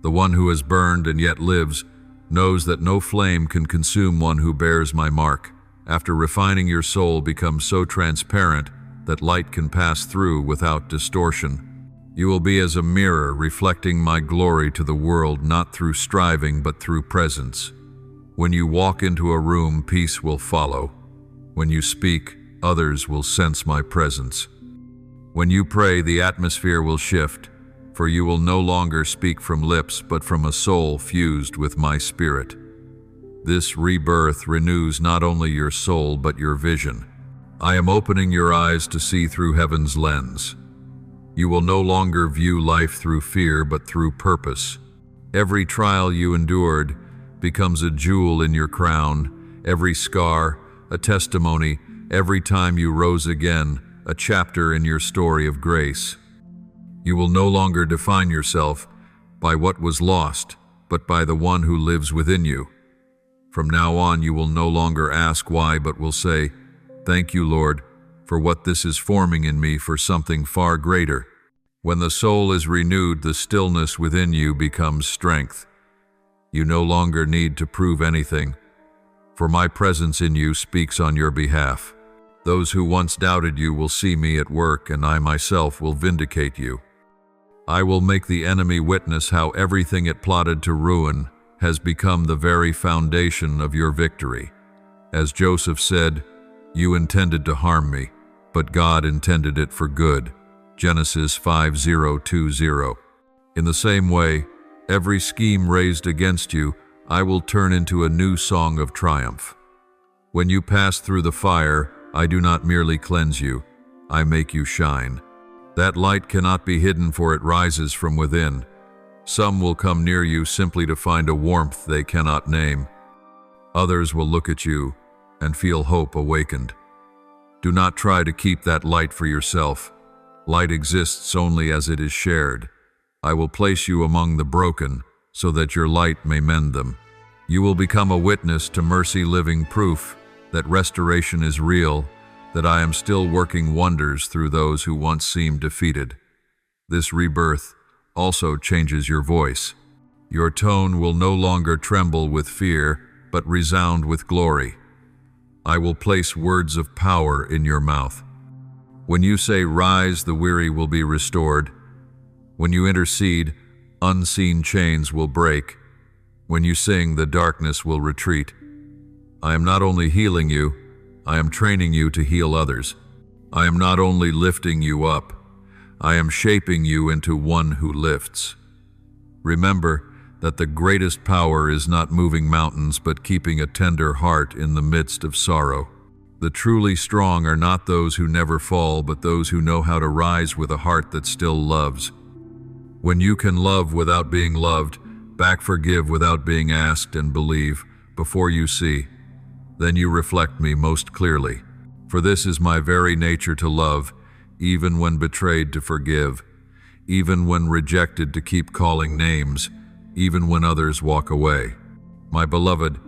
The one who has burned and yet lives knows that no flame can consume one who bears my mark. After refining, your soul becomes so transparent that light can pass through without distortion. You will be as a mirror reflecting my glory to the world, not through striving but through presence. When you walk into a room, peace will follow. When you speak, others will sense my presence. When you pray, the atmosphere will shift, for you will no longer speak from lips but from a soul fused with my spirit. This rebirth renews not only your soul but your vision. I am opening your eyes to see through heaven's lens. You will no longer view life through fear but through purpose. Every trial you endured becomes a jewel in your crown, every scar a testimony, every time you rose again a chapter in your story of grace. You will no longer define yourself by what was lost, but by the one who lives within you. From now on, you will no longer ask why, but will say, thank you, Lord, for what this is forming in me for something far greater. When the soul is renewed, the stillness within you becomes strength. You no longer need to prove anything. for my presence in you speaks on your behalf. Those who once doubted you will see me at work, and I myself will vindicate you. I will make the enemy witness how everything it plotted to ruin has become the very foundation of your victory. As Joseph said, "You intended to harm me, but God intended it for good." Genesis 5:0-20. In the same way, every scheme raised against you, I will turn into a new song of triumph. When you pass through the fire, I do not merely cleanse you, I make you shine. That light cannot be hidden, for it rises from within. Some will come near you simply to find a warmth they cannot name. Others will look at you and feel hope awakened. Do not try to keep that light for yourself. Light exists only as it is shared. I will place you among the broken so that your light may mend them. You will become a witness to mercy, living proof that restoration is real, that I am still working wonders through those who once seemed defeated. This rebirth also changes your voice. Your tone will no longer tremble with fear, but resound with glory. I will place words of power in your mouth. When you say, "Rise," the weary will be restored. When you intercede, unseen chains will break. When you sing, the darkness will retreat. I am not only healing you, I am training you to heal others. I am not only lifting you up, I am shaping you into one who lifts. Remember that the greatest power is not moving mountains, but keeping a tender heart in the midst of sorrow. The truly strong are not those who never fall, but those who know how to rise with a heart that still loves. When you can love without being loved, forgive without being asked, and believe before you see, then you reflect me most clearly. For this is my very nature, to love, even when betrayed, to forgive, even when rejected, to keep calling names, even when others walk away. My beloved,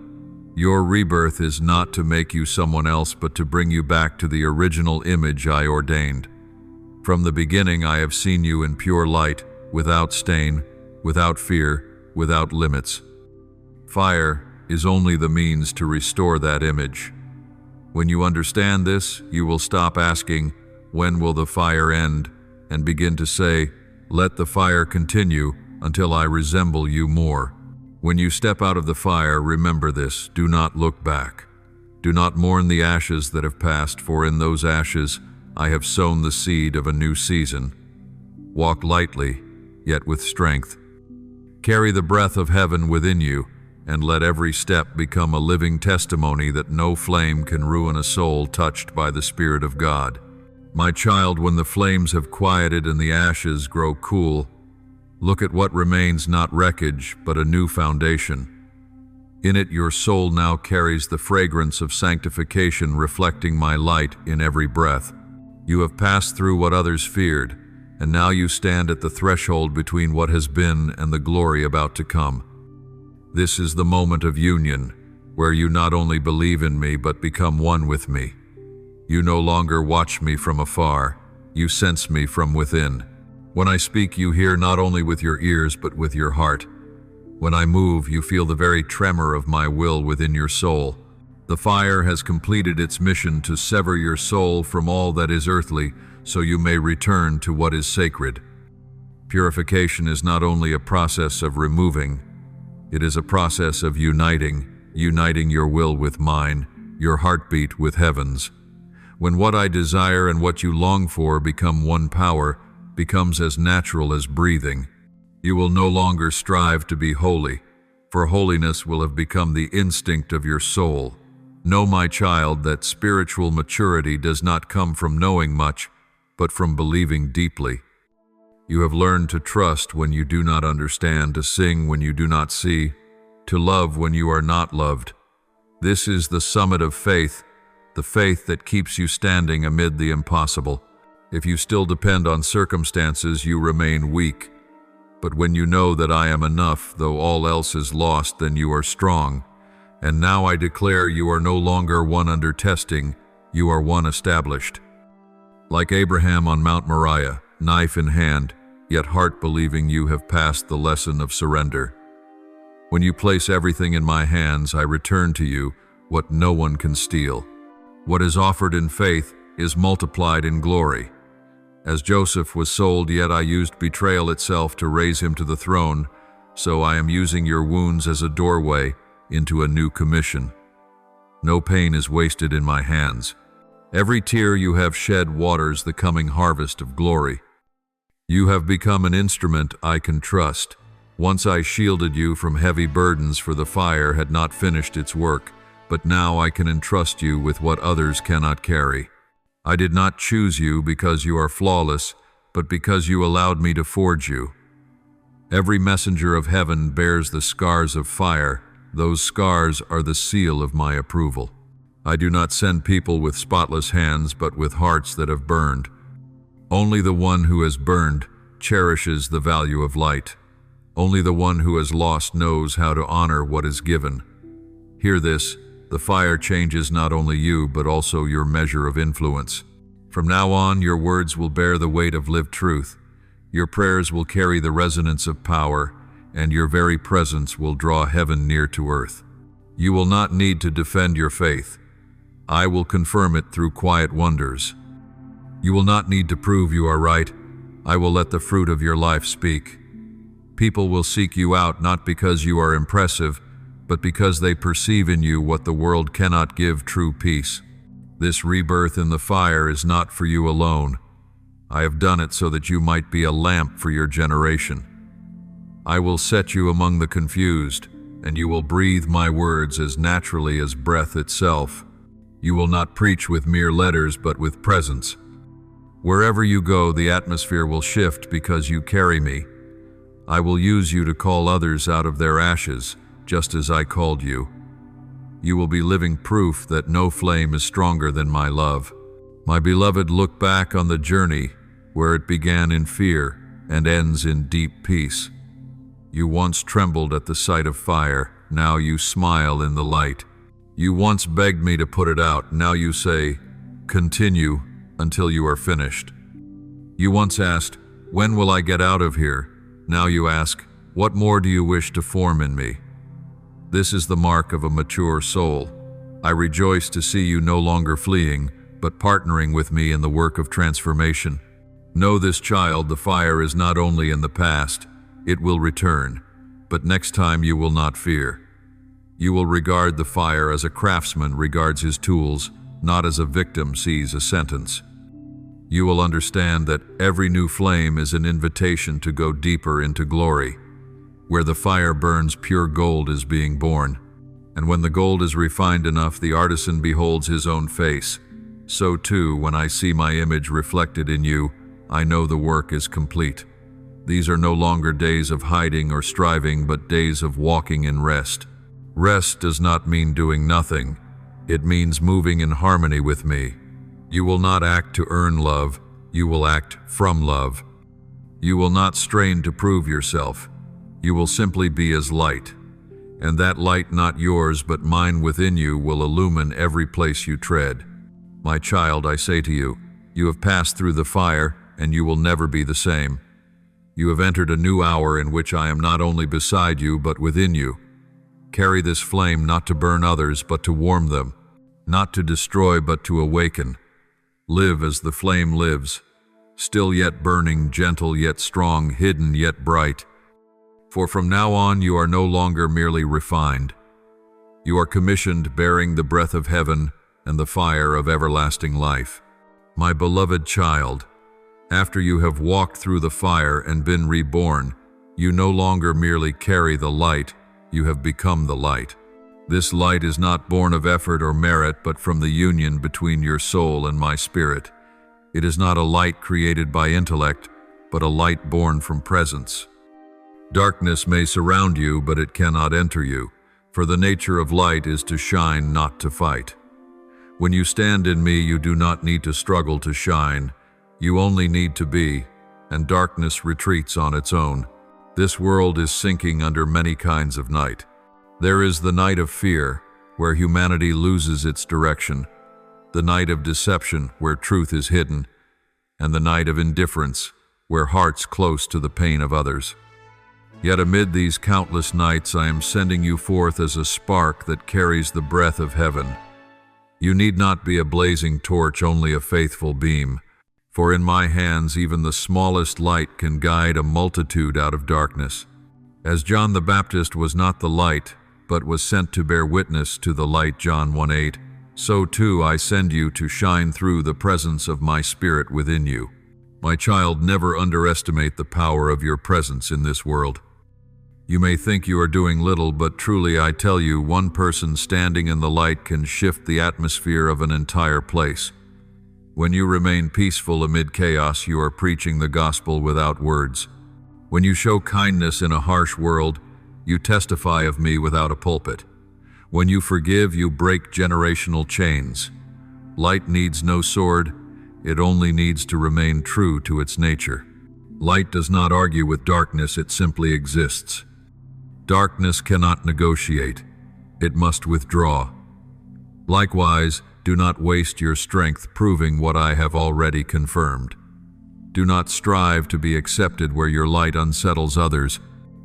your rebirth is not to make you someone else, but to bring you back to the original image I ordained. From the beginning I have seen you in pure light, without stain, without fear, without limits. Fire is only the means to restore that image. When you understand this, you will stop asking, "When will the fire end?" and begin to say, "Let the fire continue until I resemble you more." When you step out of the fire, remember this: do not look back. Do not mourn the ashes that have passed, for in those ashes I have sown the seed of a new season. Walk lightly, yet with strength. Carry the breath of heaven within you, and let every step become a living testimony that no flame can ruin a soul touched by the Spirit of God. My child, when the flames have quieted and the ashes grow cool, look at what remains, not wreckage, but a new foundation. In it your soul now carries the fragrance of sanctification, reflecting my light in every breath. You have passed through what others feared, and now you stand at the threshold between what has been and the glory about to come. This is the moment of union, where you not only believe in me, but become one with me. You no longer watch me from afar, you sense me from within. When I speak, you hear not only with your ears, but with your heart. When I move, you feel the very tremor of my will within your soul. The fire has completed its mission to sever your soul from all that is earthly, so you may return to what is sacred. Purification is not only a process of removing, it is a process of uniting your will with mine, your heartbeat with heaven's. When what I desire and what you long for become one power, becomes as natural as breathing, you will no longer strive to be holy, for holiness will have become the instinct of your soul. Know, my child, that spiritual maturity does not come from knowing much, but from believing deeply. You have learned to trust when you do not understand, to sing when you do not see, to love when you are not loved. This is the summit of faith, the faith that keeps you standing amid the impossible. If you still depend on circumstances, you remain weak. But when you know that I am enough, though all else is lost, then you are strong. And now I declare you are no longer one under testing, you are one established. Like Abraham on Mount Moriah, knife in hand, yet heart believing, you have passed the lesson of surrender. When you place everything in my hands, I return to you, what no one can steal. What is offered in faith is multiplied in glory. As Joseph was sold, yet I used betrayal itself to raise him to the throne, so I am using your wounds as a doorway into a new commission. No pain is wasted in my hands. Every tear you have shed waters the coming harvest of glory. You have become an instrument I can trust. Once I shielded you from heavy burdens, for the fire had not finished its work, but now I can entrust you with what others cannot carry. I did not choose you because you are flawless, but because you allowed me to forge you. Every messenger of heaven bears the scars of fire. Those scars are the seal of my approval. I do not send people with spotless hands, but with hearts that have burned. Only the one who has burned cherishes the value of light. Only the one who has lost knows how to honor what is given. Hear this, the fire changes not only you, but also your measure of influence. From now on, your words will bear the weight of lived truth. Your prayers will carry the resonance of power, and your very presence will draw heaven near to earth. You will not need to defend your faith. I will confirm it through quiet wonders. You will not need to prove you are right. I will let the fruit of your life speak. People will seek you out not because you are impressive, but because they perceive in you what the world cannot give: true peace. This rebirth in the fire is not for you alone. I have done it so that you might be a lamp for your generation. I will set you among the confused, and you will breathe my words as naturally as breath itself. You will not preach with mere letters, but with presence. Wherever you go, the atmosphere will shift because you carry me. I will use you to call others out of their ashes, just as I called you. You will be living proof that no flame is stronger than my love. My beloved, look back on the journey where it began in fear and ends in deep peace. You once trembled at the sight of fire, now you smile in the light. You once begged me to put it out, now you say, continue until you are finished. You once asked, when will I get out of here? Now you ask, what more do you wish to form in me? This is the mark of a mature soul. I rejoice to see you no longer fleeing, but partnering with me in the work of transformation. Know this, child, the fire is not only in the past, it will return, but next time you will not fear. You will regard the fire as a craftsman regards his tools, not as a victim sees a sentence. You will understand that every new flame is an invitation to go deeper into glory. Where the fire burns, pure gold is being born. And when the gold is refined enough, the artisan beholds his own face. So too, when I see my image reflected in you, I know the work is complete. These are no longer days of hiding or striving, but days of walking in rest. Rest does not mean doing nothing. It means moving in harmony with me. You will not act to earn love. You will act from love. You will not strain to prove yourself. You will simply be as light. And that light, not yours, but mine within you, will illumine every place you tread. My child, I say to you, you have passed through the fire, and you will never be the same. You have entered a new hour in which I am not only beside you, but within you. Carry this flame not to burn others, but to warm them, not to destroy, but to awaken. Live as the flame lives, still yet burning, gentle yet strong, hidden yet bright. For from now on you are no longer merely refined. You are commissioned, bearing the breath of heaven and the fire of everlasting life. My beloved child, after you have walked through the fire and been reborn, you no longer merely carry the light, you have become the light. This light is not born of effort or merit, but from the union between your soul and my spirit. It is not a light created by intellect, but a light born from presence. Darkness may surround you, but it cannot enter you, for the nature of light is to shine, not to fight. When you stand in me, you do not need to struggle to shine. You only need to be, and darkness retreats on its own. This world is sinking under many kinds of night. There is the night of fear, where humanity loses its direction, the night of deception, where truth is hidden, and the night of indifference, where hearts close to the pain of others. Yet amid these countless nights I am sending you forth as a spark that carries the breath of heaven. You need not be a blazing torch, only a faithful beam. For in my hands even the smallest light can guide a multitude out of darkness. As John the Baptist was not the light, but was sent to bear witness to the light, John 1:8, so too I send you to shine through the presence of my Spirit within you. My child, never underestimate the power of your presence in this world. You may think you are doing little, but truly I tell you, one person standing in the light can shift the atmosphere of an entire place. When you remain peaceful amid chaos, you are preaching the gospel without words. When you show kindness in a harsh world, you testify of me without a pulpit. When you forgive, you break generational chains. Light needs no sword, it only needs to remain true to its nature. Light does not argue with darkness, it simply exists. Darkness cannot negotiate, it must withdraw. Likewise, do not waste your strength proving what I have already confirmed. Do not strive to be accepted where your light unsettles others.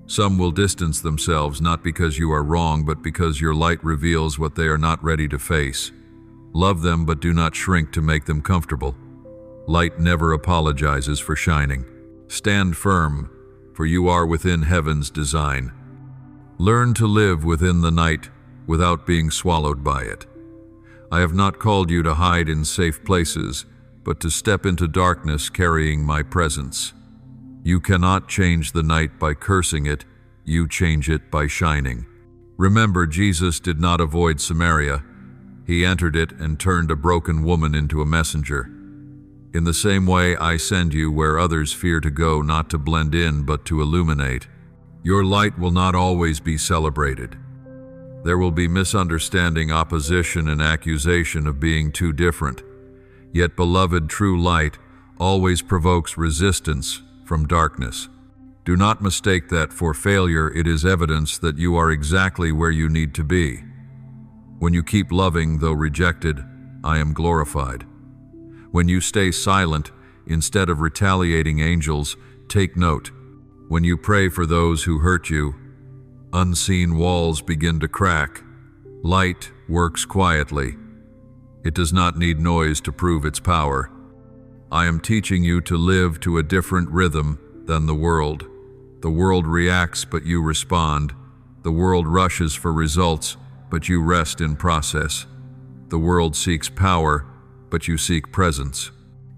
Some will distance themselves not because you are wrong, but because your light reveals what they are not ready to face. Love them, but do not shrink to make them comfortable. Light never apologizes for shining. Stand firm, for you are within heaven's design. Learn to live within the night without being swallowed by it. I have not called you to hide in safe places, but to step into darkness carrying my presence. You cannot change the night by cursing it, you change it by shining. Remember, Jesus did not avoid Samaria. He entered it and turned a broken woman into a messenger. In the same way, I send you where others fear to go, not to blend in, but to illuminate. Your light will not always be celebrated. There will be misunderstanding, opposition, and accusation of being too different. Yet, beloved, true light always provokes resistance from darkness. Do not mistake that for failure. It is evidence that you are exactly where you need to be. When you keep loving, though rejected, I am glorified. When you stay silent, instead of retaliating angels, take note. When you pray for those who hurt you, unseen walls begin to crack. Light works quietly. It does not need noise to prove its power. I am teaching you to live to a different rhythm than the world. The world reacts, but you respond. The world rushes for results, but you rest in process. The world seeks power, but you seek presence.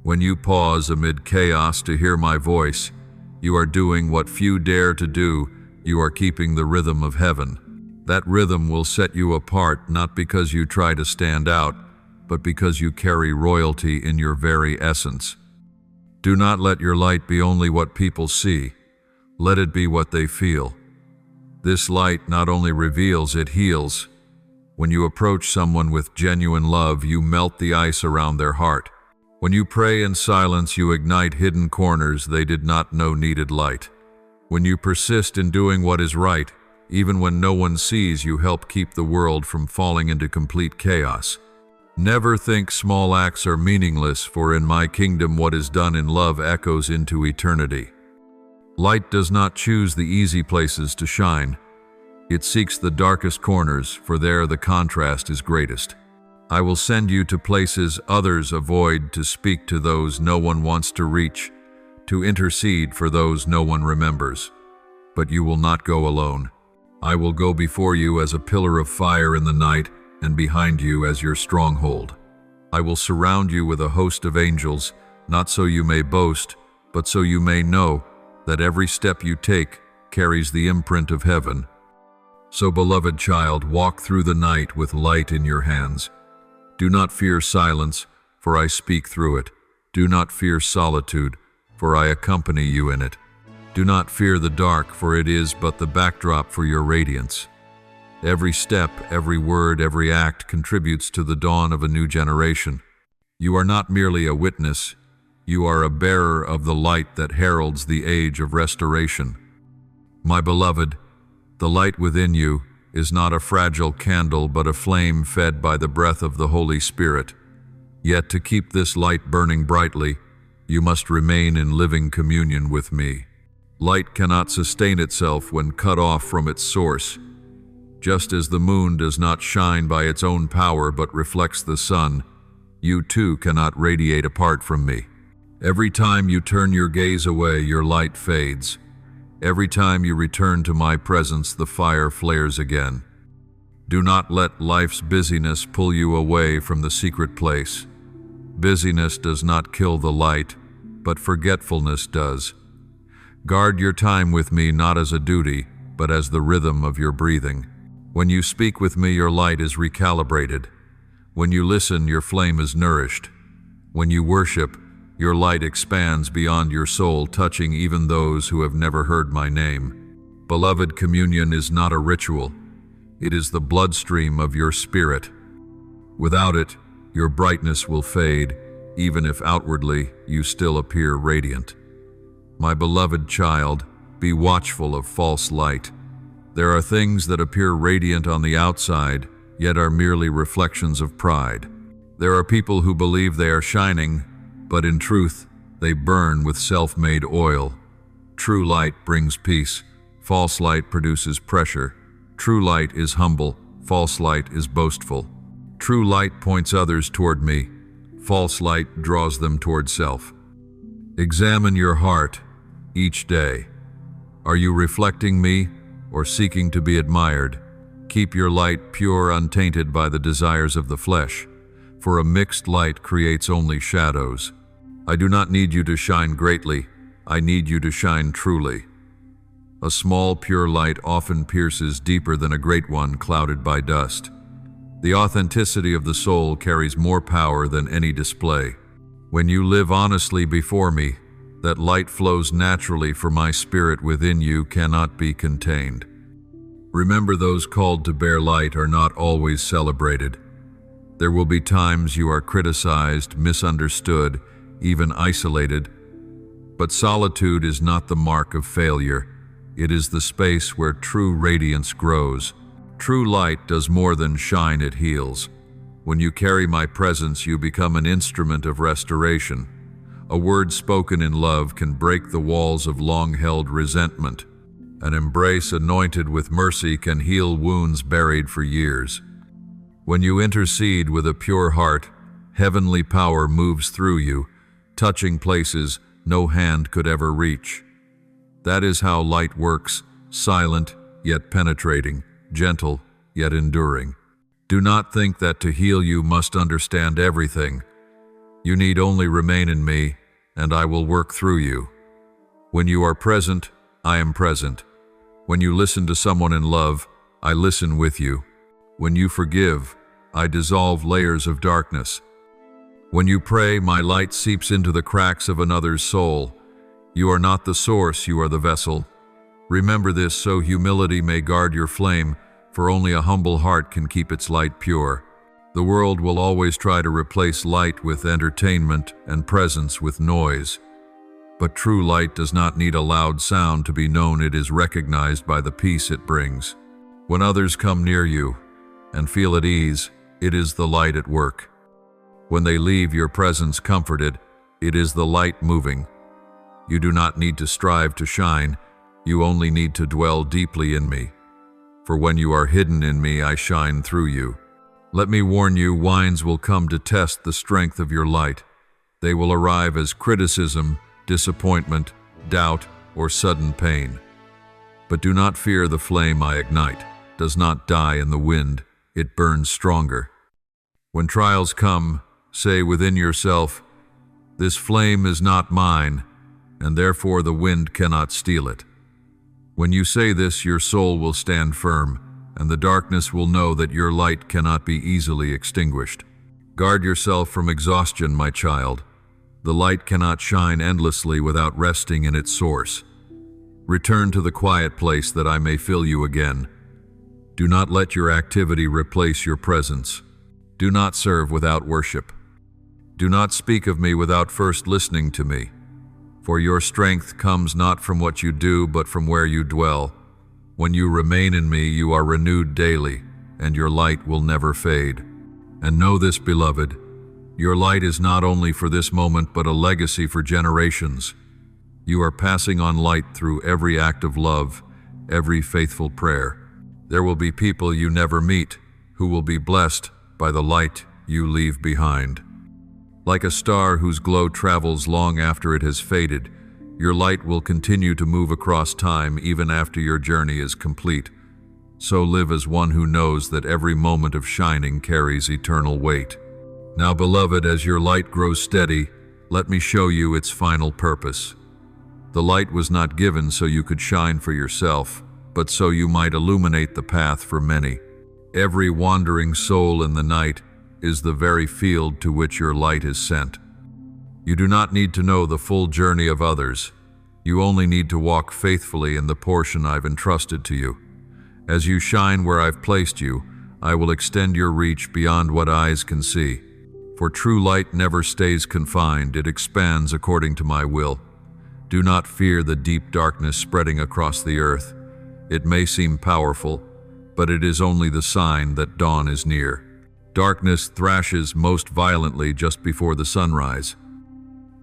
When you pause amid chaos to hear my voice, you are doing what few dare to do. You are keeping the rhythm of heaven. That rhythm will set you apart, not because you try to stand out, but because you carry royalty in your very essence. Do not let your light be only what people see. Let it be what they feel. This light not only reveals, it heals. When you approach someone with genuine love, you melt the ice around their heart. When you pray in silence, you ignite hidden corners they did not know needed light. When you persist in doing what is right, even when no one sees, you help keep the world from falling into complete chaos. Never think small acts are meaningless, for in my kingdom what is done in love echoes into eternity. Light does not choose the easy places to shine. It seeks the darkest corners, for there the contrast is greatest. I will send you to places others avoid, to speak to those no one wants to reach, to intercede for those no one remembers. But you will not go alone. I will go before you as a pillar of fire in the night, and behind you as your stronghold. I will surround you with a host of angels, not so you may boast, but so you may know that every step you take carries the imprint of heaven. So, beloved child, walk through the night with light in your hands. Do not fear silence, for I speak through it. Do not fear solitude, for I accompany you in it. Do not fear the dark, for it is but the backdrop for your radiance. Every step, every word, every act contributes to the dawn of a new generation. You are not merely a witness, you are a bearer of the light that heralds the age of restoration. My beloved, the light within you is not a fragile candle, but a flame fed by the breath of the Holy Spirit. Yet to keep this light burning brightly, you must remain in living communion with me. Light cannot sustain itself when cut off from its source. Just as the moon does not shine by its own power but reflects the sun, you too cannot radiate apart from me. Every time you turn your gaze away, your light fades. Every time you return to my presence, the fire flares again. Do not let life's busyness pull you away from the secret place. Busyness does not kill the light, but forgetfulness does. Guard your time with me not as a duty, but as the rhythm of your breathing. When you speak with me, your light is recalibrated. When you listen, your flame is nourished. When you worship, your light expands beyond your soul, touching even those who have never heard my name. Beloved, communion is not a ritual. It is the bloodstream of your spirit. Without it, your brightness will fade, even if outwardly you still appear radiant. My beloved child, be watchful of false light. There are things that appear radiant on the outside, yet are merely reflections of pride. There are people who believe they are shining, but in truth, they burn with self-made oil. True light brings peace. False light produces pressure. True light is humble. False light is boastful. True light points others toward me. False light draws them toward self. Examine your heart each day. Are you reflecting me or seeking to be admired? Keep your light pure, untainted by the desires of the flesh, for a mixed light creates only shadows. I do not need you to shine greatly. I need you to shine truly. A small, pure light often pierces deeper than a great one clouded by dust. The authenticity of the soul carries more power than any display. When you live honestly before me, that light flows naturally, for my spirit within you cannot be contained. Remember, those called to bear light are not always celebrated. There will be times you are criticized, misunderstood, even isolated. But solitude is not the mark of failure. It is the space where true radiance grows. True light does more than shine, it heals. When you carry my presence, you become an instrument of restoration. A word spoken in love can break the walls of long-held resentment. An embrace anointed with mercy can heal wounds buried for years. When you intercede with a pure heart, heavenly power moves through you, touching places no hand could ever reach. That is how light works, silent yet penetrating, gentle yet enduring. Do not think that to heal you must understand everything. You need only remain in me, and I will work through you. When you are present, I am present. When you listen to someone in love, I listen with you. When you forgive, I dissolve layers of darkness. When you pray, my light seeps into the cracks of another's soul. You are not the source, you are the vessel. Remember this so humility may guard your flame, for only a humble heart can keep its light pure. The world will always try to replace light with entertainment and presence with noise. But true light does not need a loud sound to be known. It is recognized by the peace it brings. When others come near you and feel at ease, it is the light at work. When they leave your presence comforted, it is the light moving. You do not need to strive to shine. You only need to dwell deeply in me. For when you are hidden in me, I shine through you. Let me warn you, winds will come to test the strength of your light. They will arrive as criticism, disappointment, doubt, or sudden pain. But do not fear the flame I ignite. Does not die in the wind, it burns stronger. When trials come, say within yourself, this flame is not mine, and therefore the wind cannot steal it. When you say this, your soul will stand firm, and the darkness will know that your light cannot be easily extinguished. Guard yourself from exhaustion, my child. The light cannot shine endlessly without resting in its source. Return to the quiet place that I may fill you again. Do not let your activity replace your presence. Do not serve without worship. Do not speak of me without first listening to me. For your strength comes not from what you do, but from where you dwell. When you remain in me, you are renewed daily, and your light will never fade. And know this, beloved, your light is not only for this moment, but a legacy for generations. You are passing on light through every act of love, every faithful prayer. There will be people you never meet who will be blessed by the light you leave behind. Like a star whose glow travels long after it has faded, your light will continue to move across time even after your journey is complete. So live as one who knows that every moment of shining carries eternal weight. Now, beloved, as your light grows steady, let me show you its final purpose. The light was not given so you could shine for yourself, but so you might illuminate the path for many. Every wandering soul in the night is the very field to which your light is sent. You do not need to know the full journey of others. You only need to walk faithfully in the portion I've entrusted to you. As you shine where I've placed you, I will extend your reach beyond what eyes can see. For true light never stays confined, it expands according to my will. Do not fear the deep darkness spreading across the earth. It may seem powerful, but it is only the sign that dawn is near. Darkness thrashes most violently just before the sunrise.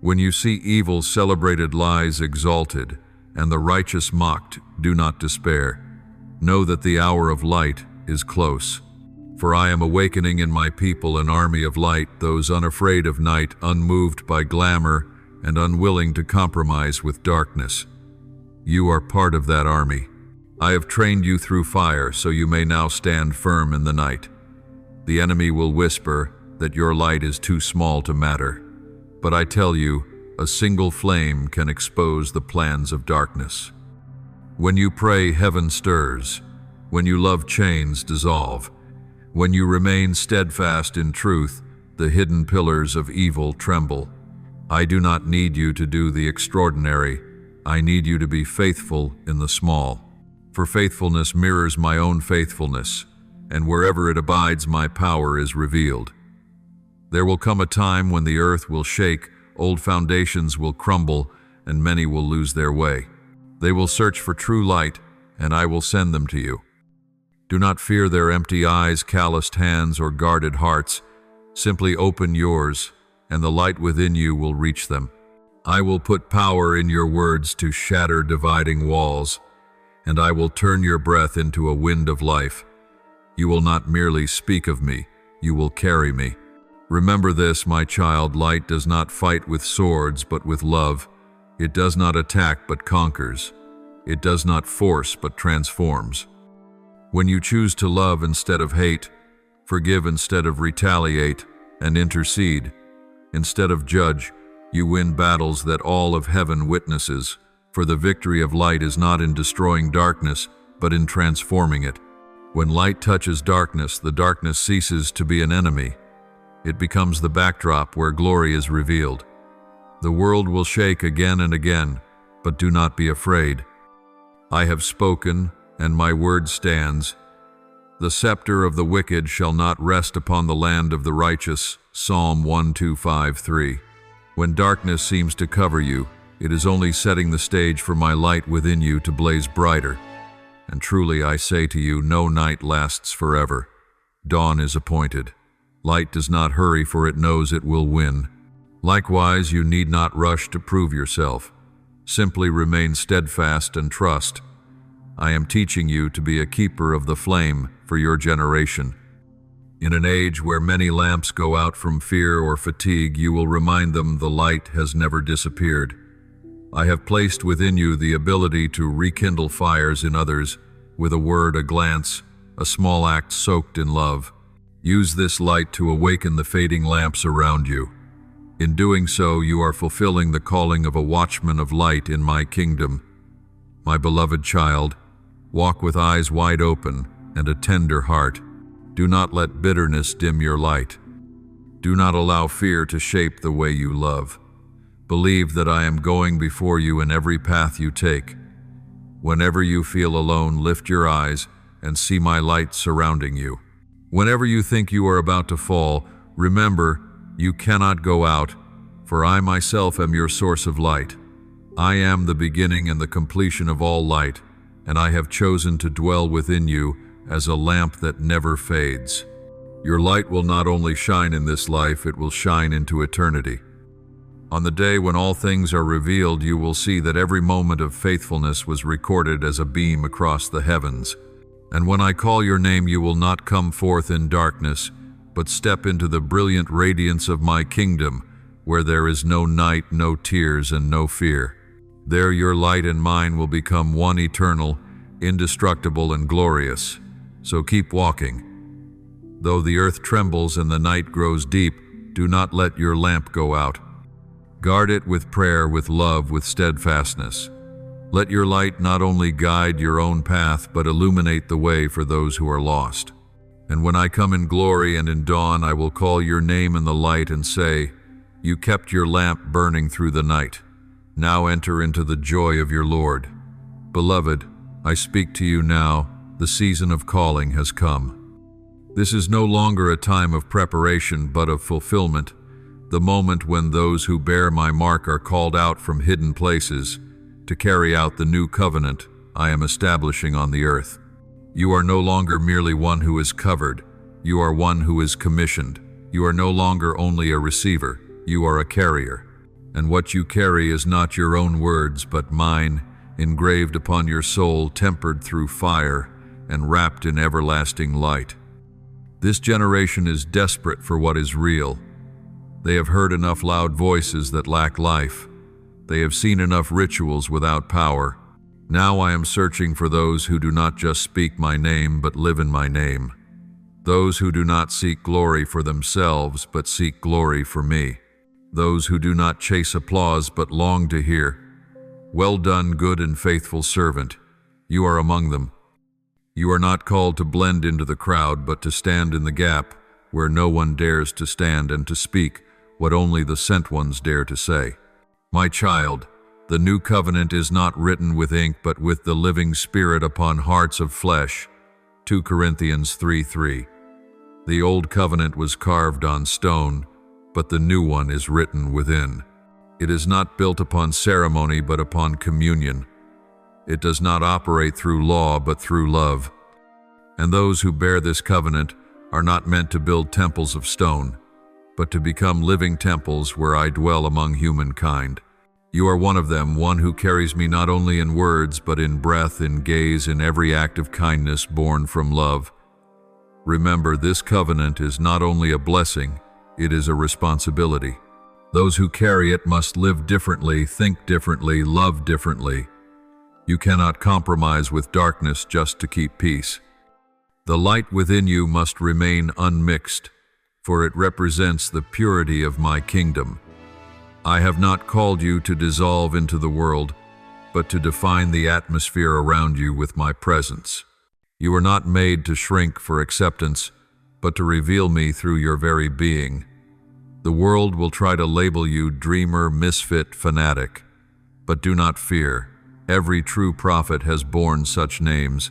When you see evil's celebrated lies exalted and the righteous mocked, do not despair. Know that the hour of light is close. For I am awakening in my people an army of light, those unafraid of night, unmoved by glamour, and unwilling to compromise with darkness. You are part of that army. I have trained you through fire, so you may now stand firm in the night. The enemy will whisper that your light is too small to matter. But I tell you, a single flame can expose the plans of darkness. When you pray, heaven stirs. When you love, chains dissolve. When you remain steadfast in truth, the hidden pillars of evil tremble. I do not need you to do the extraordinary. I need you to be faithful in the small. For faithfulness mirrors my own faithfulness, and wherever it abides, my power is revealed. There will come a time when the earth will shake, old foundations will crumble, and many will lose their way. They will search for true light, and I will send them to you. Do not fear their empty eyes, calloused hands, or guarded hearts. Simply open yours, and the light within you will reach them. I will put power in your words to shatter dividing walls, and I will turn your breath into a wind of life. You will not merely speak of me, you will carry me. Remember this, my child, light does not fight with swords, but with love. It does not attack, but conquers. It does not force, but transforms. When you choose to love instead of hate, forgive instead of retaliate, and intercede instead of judge, you win battles that all of heaven witnesses. For the victory of light is not in destroying darkness, but in transforming it. When light touches darkness, the darkness ceases to be an enemy. It becomes the backdrop where glory is revealed. The world will shake again and again, but do not be afraid. I have spoken, and my word stands. The scepter of the wicked shall not rest upon the land of the righteous. Psalm 125:3. When darkness seems to cover you, it is only setting the stage for my light within you to blaze brighter. And truly I say to you, no night lasts forever. Dawn is appointed. Light does not hurry, for it knows it will win. Likewise, you need not rush to prove yourself. Simply remain steadfast and trust. I am teaching you to be a keeper of the flame for your generation. In an age where many lamps go out from fear or fatigue, you will remind them the light has never disappeared. I have placed within you the ability to rekindle fires in others with a word, a glance, a small act soaked in love. Use this light to awaken the fading lamps around you. In doing so, you are fulfilling the calling of a watchman of light in my kingdom. My beloved child, walk with eyes wide open and a tender heart. Do not let bitterness dim your light. Do not allow fear to shape the way you love. Believe that I am going before you in every path you take. Whenever you feel alone, lift your eyes and see my light surrounding you. Whenever you think you are about to fall, remember, you cannot go out, for I myself am your source of light. I am the beginning and the completion of all light, and I have chosen to dwell within you as a lamp that never fades. Your light will not only shine in this life, it will shine into eternity. On the day when all things are revealed, you will see that every moment of faithfulness was recorded as a beam across the heavens. And when I call your name, you will not come forth in darkness, but step into the brilliant radiance of my kingdom, where there is no night, no tears, and no fear. There your light and mine will become one, eternal, indestructible, and glorious. So keep walking. Though the earth trembles and the night grows deep, do not let your lamp go out. Guard it with prayer, with love, with steadfastness. Let your light not only guide your own path, but illuminate the way for those who are lost. And when I come in glory and in dawn, I will call your name in the light and say, you kept your lamp burning through the night. Now enter into the joy of your Lord. Beloved, I speak to you now, the season of calling has come. This is no longer a time of preparation, but of fulfillment, the moment when those who bear my mark are called out from hidden places to carry out the new covenant I am establishing on the earth. You are no longer merely one who is covered, you are one who is commissioned. You are no longer only a receiver, you are a carrier. And what you carry is not your own words, but mine, engraved upon your soul, tempered through fire, and wrapped in everlasting light. This generation is desperate for what is real. They have heard enough loud voices that lack life. They have seen enough rituals without power. Now I am searching for those who do not just speak my name, but live in my name. Those who do not seek glory for themselves, but seek glory for me. Those who do not chase applause, but long to hear, well done, good and faithful servant. You are among them. You are not called to blend into the crowd, but to stand in the gap where no one dares to stand, and to speak what only the sent ones dare to say. My child, the new covenant is not written with ink, but with the living Spirit upon hearts of flesh. 2 Corinthians 3:3. The old covenant was carved on stone, but the new one is written within. It is not built upon ceremony, but upon communion. It does not operate through law, but through love. And those who bear this covenant are not meant to build temples of stone, but to become living temples where I dwell among humankind. You are one of them, one who carries me not only in words, but in breath, in gaze, in every act of kindness born from love. Remember, this covenant is not only a blessing, it is a responsibility. Those who carry it must live differently, think differently, love differently. You cannot compromise with darkness just to keep peace. The light within you must remain unmixed, for it represents the purity of my kingdom. I have not called you to dissolve into the world, but to define the atmosphere around you with my presence. You are not made to shrink for acceptance, but to reveal me through your very being. The world will try to label you dreamer, misfit, fanatic. But do not fear. Every true prophet has borne such names.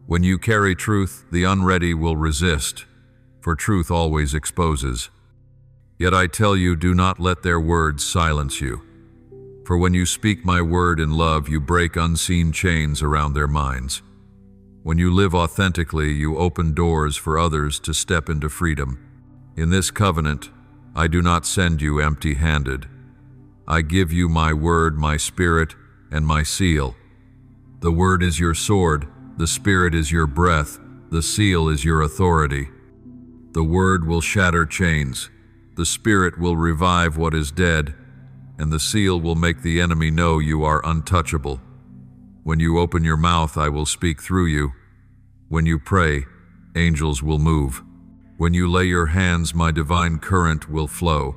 When you carry truth, the unready will resist, for truth always exposes. Yet I tell you, do not let their words silence you. For when you speak my word in love, you break unseen chains around their minds. When you live authentically, you open doors for others to step into freedom. In this covenant, I do not send you empty-handed. I give you my word, my spirit, and my seal. The word is your sword, the spirit is your breath, the seal is your authority. The word will shatter chains, the spirit will revive what is dead, and the seal will make the enemy know you are untouchable. When you open your mouth, I will speak through you. When you pray, angels will move. When you lay your hands, my divine current will flow.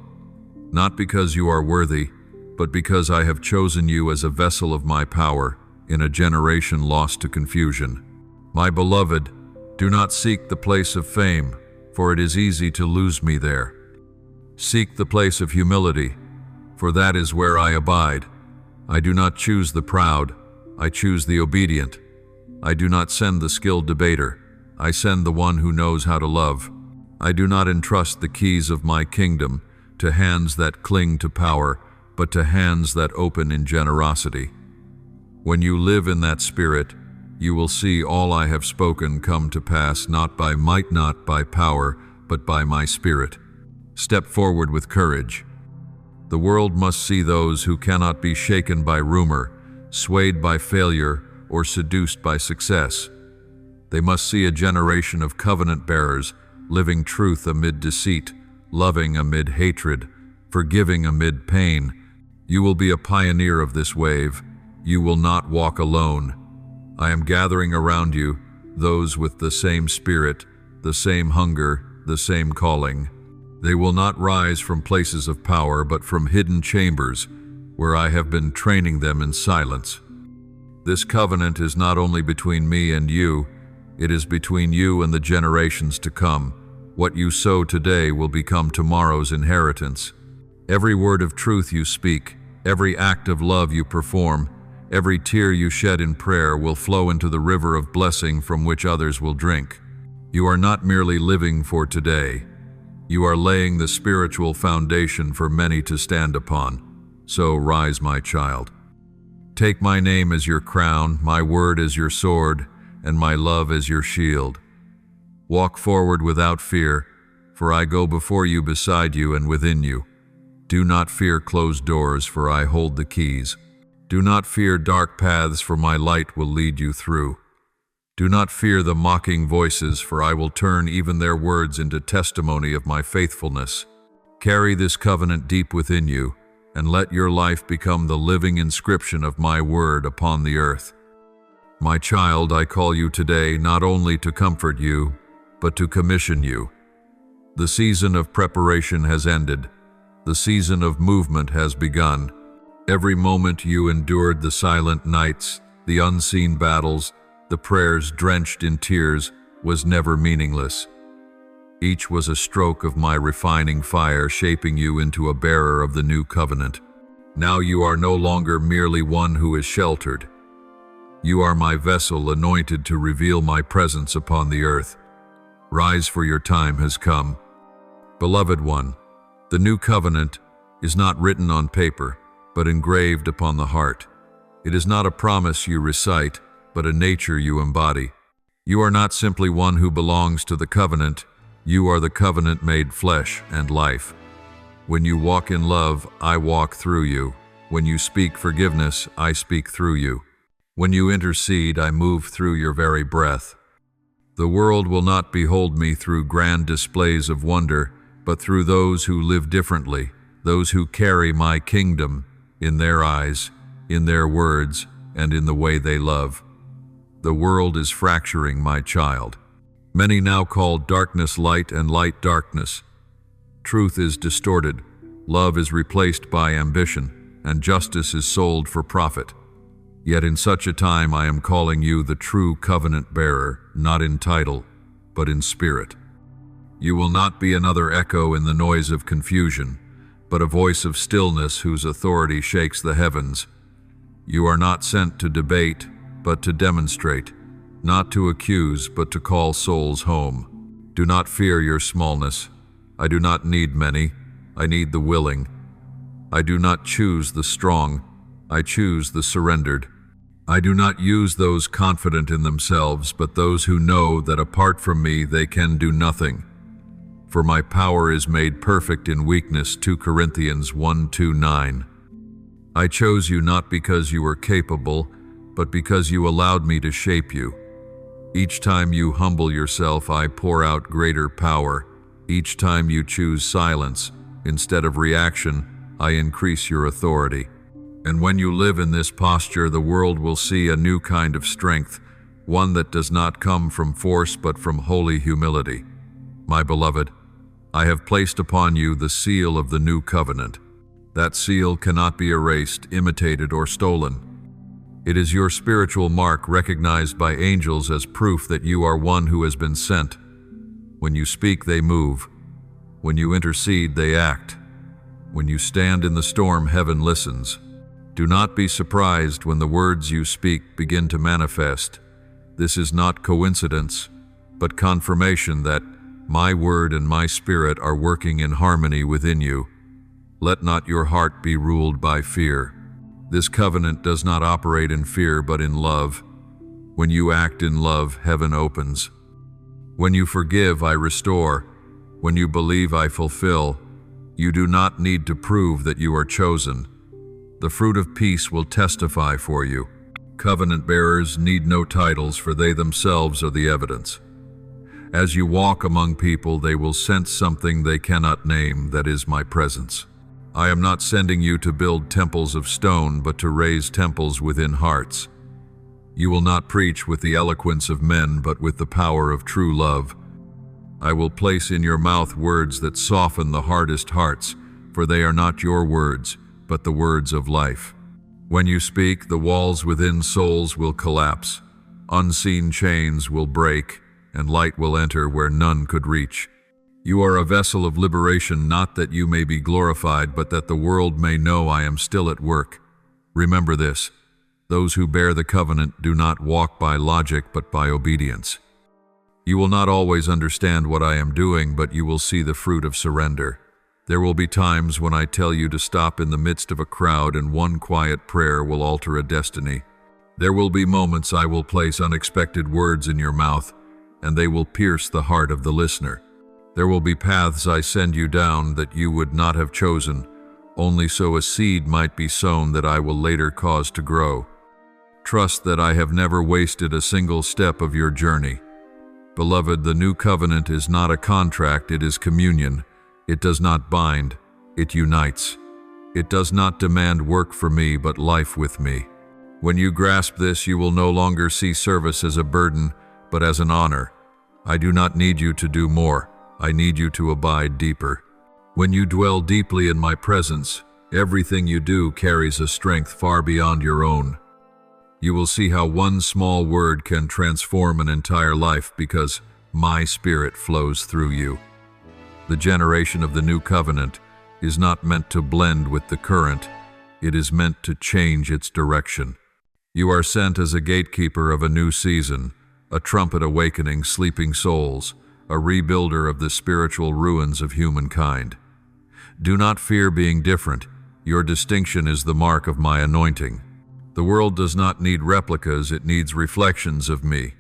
Not because you are worthy, but because I have chosen you as a vessel of my power in a generation lost to confusion. My beloved, do not seek the place of fame, for it is easy to lose me there. Seek the place of humility, for that is where I abide. I do not choose the proud, I choose the obedient. I do not send the skilled debater, I send the one who knows how to love. I do not entrust the keys of my kingdom to hands that cling to power, but to hands that open in generosity. When you live in that spirit, you will see all I have spoken come to pass, not by might, not by power, but by my spirit. Step forward with courage. The world must see those who cannot be shaken by rumor, swayed by failure, or seduced by success. They must see a generation of covenant bearers, living truth amid deceit, loving amid hatred, forgiving amid pain. You will be a pioneer of this wave. You will not walk alone. I am gathering around you those with the same spirit, the same hunger, the same calling. They will not rise from places of power, but from hidden chambers where I have been training them in silence. This covenant is not only between me and you, it is between you and the generations to come. What you sow today will become tomorrow's inheritance. Every word of truth you speak, every act of love you perform, every tear you shed in prayer will flow into the river of blessing from which others will drink. You are not merely living for today. You are laying the spiritual foundation for many to stand upon. So rise, my child. Take my name as your crown, my word as your sword, and my love as your shield. Walk forward without fear, for I go before you, beside you, and within you. Do not fear closed doors, for I hold the keys. Do not fear dark paths, for my light will lead you through. Do not fear the mocking voices, for I will turn even their words into testimony of my faithfulness. Carry this covenant deep within you, and let your life become the living inscription of my word upon the earth. My child, I call you today not only to comfort you, but to commission you. The season of preparation has ended. The season of movement has begun. Every moment you endured the silent nights, the unseen battles, the prayers drenched in tears, was never meaningless. Each was a stroke of my refining fire, shaping you into a bearer of the new covenant. Now you are no longer merely one who is sheltered. You are my vessel, anointed to reveal my presence upon the earth. Rise, for your time has come. Beloved one, the new covenant is not written on paper, but engraved upon the heart. It is not a promise you recite, but a nature you embody. You are not simply one who belongs to the covenant, you are the covenant made flesh and life. When you walk in love, I walk through you. When you speak forgiveness, I speak through you. When you intercede, I move through your very breath. The world will not behold me through grand displays of wonder, but through those who live differently, those who carry my kingdom in their eyes, in their words, and in the way they love. The world is fracturing, my child. Many now call darkness light and light darkness. Truth is distorted, love is replaced by ambition, and justice is sold for profit. Yet in such a time I am calling you the true covenant bearer, not in title, but in spirit. You will not be another echo in the noise of confusion, but a voice of stillness whose authority shakes the heavens. You are not sent to debate, but to demonstrate, not to accuse, but to call souls home. Do not fear your smallness. I do not need many, I need the willing. I do not choose the strong, I choose the surrendered. I do not use those confident in themselves, but those who know that apart from me they can do nothing. For my power is made perfect in weakness, 2 Corinthians 1:2-9. I chose you not because you were capable, but because you allowed me to shape you. Each time you humble yourself, I pour out greater power. Each time you choose silence instead of reaction, I increase your authority. And when you live in this posture, the world will see a new kind of strength, one that does not come from force but from holy humility. My beloved, I have placed upon you the seal of the new covenant. That seal cannot be erased, imitated, or stolen. It is your spiritual mark, recognized by angels as proof that you are one who has been sent. When you speak, they move. When you intercede, they act. When you stand in the storm, heaven listens. Do not be surprised when the words you speak begin to manifest. This is not coincidence, but confirmation that my word and my spirit are working in harmony within you. Let not your heart be ruled by fear. This covenant does not operate in fear, but in love. When you act in love, heaven opens. When you forgive, I restore. When you believe, I fulfill. You do not need to prove that you are chosen. The fruit of peace will testify for you. Covenant bearers need no titles, for they themselves are the evidence. As you walk among people, they will sense something they cannot name, that is my presence. I am not sending you to build temples of stone, but to raise temples within hearts. You will not preach with the eloquence of men, but with the power of true love. I will place in your mouth words that soften the hardest hearts, for they are not your words, but the words of life. When you speak, the walls within souls will collapse. Unseen chains will break, and light will enter where none could reach. You are a vessel of liberation, not that you may be glorified, but that the world may know I am still at work. Remember this: those who bear the covenant do not walk by logic, but by obedience. You will not always understand what I am doing, but you will see the fruit of surrender. There will be times when I tell you to stop in the midst of a crowd, and one quiet prayer will alter a destiny. There will be moments I will place unexpected words in your mouth, and they will pierce the heart of the listener. There will be paths I send you down that you would not have chosen, only so a seed might be sown that I will later cause to grow. Trust that I have never wasted a single step of your journey. Beloved, the new covenant is not a contract, it is communion. It does not bind, it unites. It does not demand work for me, but life with me. When you grasp this, you will no longer see service as a burden, but as an honor. I do not need you to do more. I need you to abide deeper. When you dwell deeply in my presence, everything you do carries a strength far beyond your own. You will see how one small word can transform an entire life, because my spirit flows through you. The generation of the new covenant is not meant to blend with the current. It is meant to change its direction. You are sent as a gatekeeper of a new season, a trumpet awakening sleeping souls, a rebuilder of the spiritual ruins of humankind. Do not fear being different. Your distinction is the mark of my anointing. The world does not need replicas, it needs reflections of me.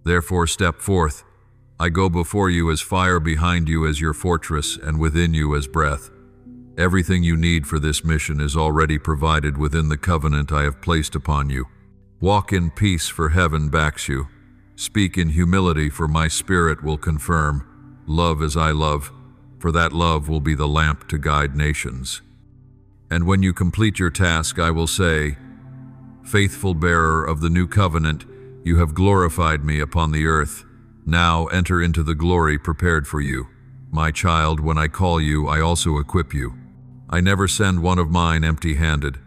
Therefore step forth. I go before you as fire, behind you as your fortress, and within you as breath. Everything you need for this mission is already provided within the covenant I have placed upon you. Walk in peace, for heaven backs you. Speak in humility, for my spirit will confirm. Love as I love, for that love will be the lamp to guide nations. And when you complete your task, I will say, faithful bearer of the new covenant, you have glorified me upon the earth. Now enter into the glory prepared for you. My child, when I call you, I also equip you. I never send one of mine empty-handed.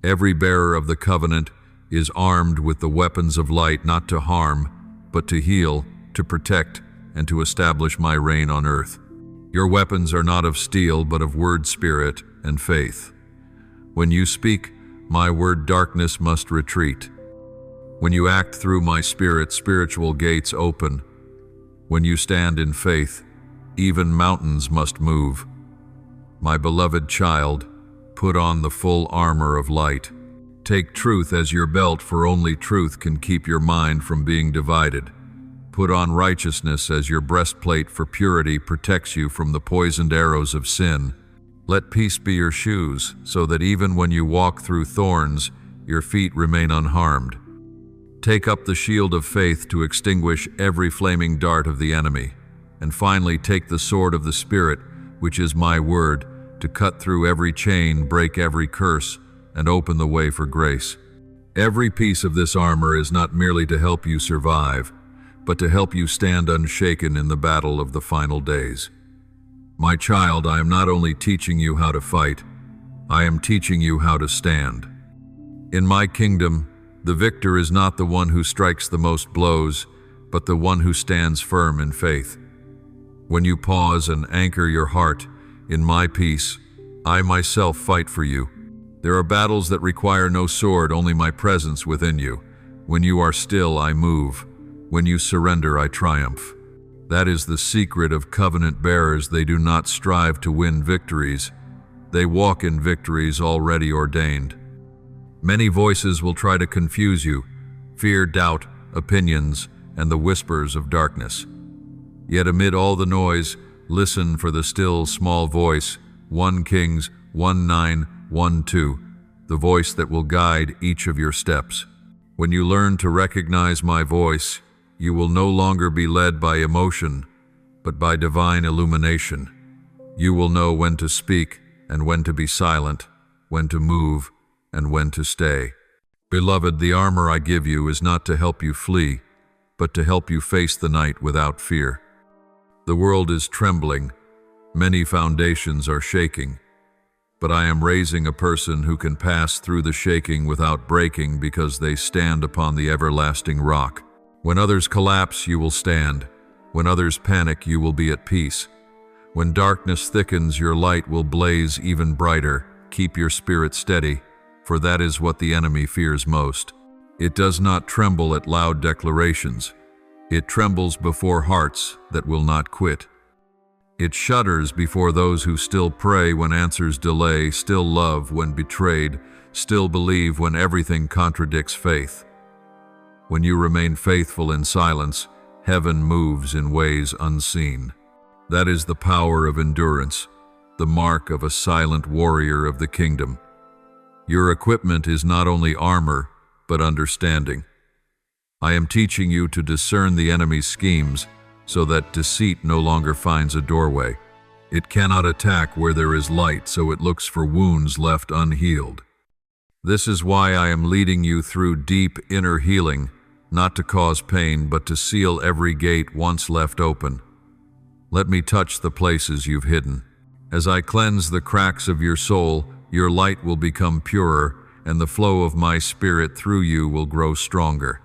Every bearer of the covenant is armed with the weapons of light, not to harm, but to heal, to protect, and to establish my reign on earth. Your weapons are not of steel, but of word, spirit, and faith. When you speak my word, darkness must retreat. When you act through my spirit, spiritual gates open. When you stand in faith, even mountains must move. My beloved child, put on the full armor of light. Take truth as your belt, for only truth can keep your mind from being divided. Put on righteousness as your breastplate, for purity protects you from the poisoned arrows of sin. Let peace be your shoes, so that even when you walk through thorns, your feet remain unharmed. Take up the shield of faith to extinguish every flaming dart of the enemy. And finally, take the sword of the Spirit, which is my word, to cut through every chain, break every curse, and open the way for grace. Every piece of this armor is not merely to help you survive, but to help you stand unshaken in the battle of the final days. My child, I am not only teaching you how to fight, I am teaching you how to stand. In my kingdom, the victor is not the one who strikes the most blows, but the one who stands firm in faith. When you pause and anchor your heart in my peace, I myself fight for you. There are battles that require no sword, only my presence within you. When you are still, I move. When you surrender, I triumph. That is the secret of covenant bearers. They do not strive to win victories. They walk in victories already ordained. Many voices will try to confuse you: fear, doubt, opinions, and the whispers of darkness. Yet amid all the noise, Listen for the still small voice, 1 Kings 19:1-2, the voice that will guide each of your steps. When you learn to recognize my voice, you will no longer be led by emotion, but by divine illumination. You will know when to speak and when to be silent, when to move and when to stay. Beloved, the armor I give you is not to help you flee, but to help you face the night without fear. The world is trembling, many foundations are shaking, but I am raising a person who can pass through the shaking without breaking because they stand upon the everlasting rock. When others collapse, you will stand. When others panic, you will be at peace. When darkness thickens, your light will blaze even brighter. Keep your spirit steady, for that is what the enemy fears most. It does not tremble at loud declarations. It trembles before hearts that will not quit. It shudders before those who still pray when answers delay, still love when betrayed, still believe when everything contradicts faith. When you remain faithful in silence, heaven moves in ways unseen. That is the power of endurance, the mark of a silent warrior of the kingdom. Your equipment is not only armor, but understanding. I am teaching you to discern the enemy's schemes so that deceit no longer finds a doorway. It cannot attack where there is light, so it looks for wounds left unhealed. This is why I am leading you through deep inner healing, not to cause pain, but to seal every gate once left open. Let me touch the places you've hidden. As I cleanse the cracks of your soul, your light will become purer, and the flow of my spirit through you will grow stronger.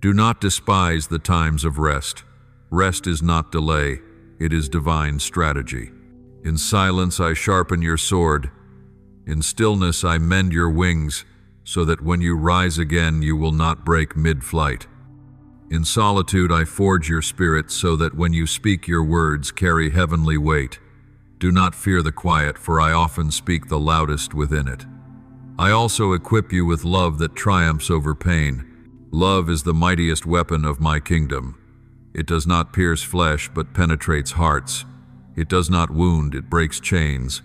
Do not despise the times of rest. Rest is not delay, it is divine strategy. In silence I sharpen your sword. In stillness I mend your wings, so that when you rise again you will not break mid-flight. In solitude I forge your spirit so that when you speak your words carry heavenly weight. Do not fear the quiet, for I often speak the loudest within it. I also equip you with love that triumphs over pain. Love is the mightiest weapon of my kingdom. It does not pierce flesh, but penetrates hearts. It does not wound, it breaks chains.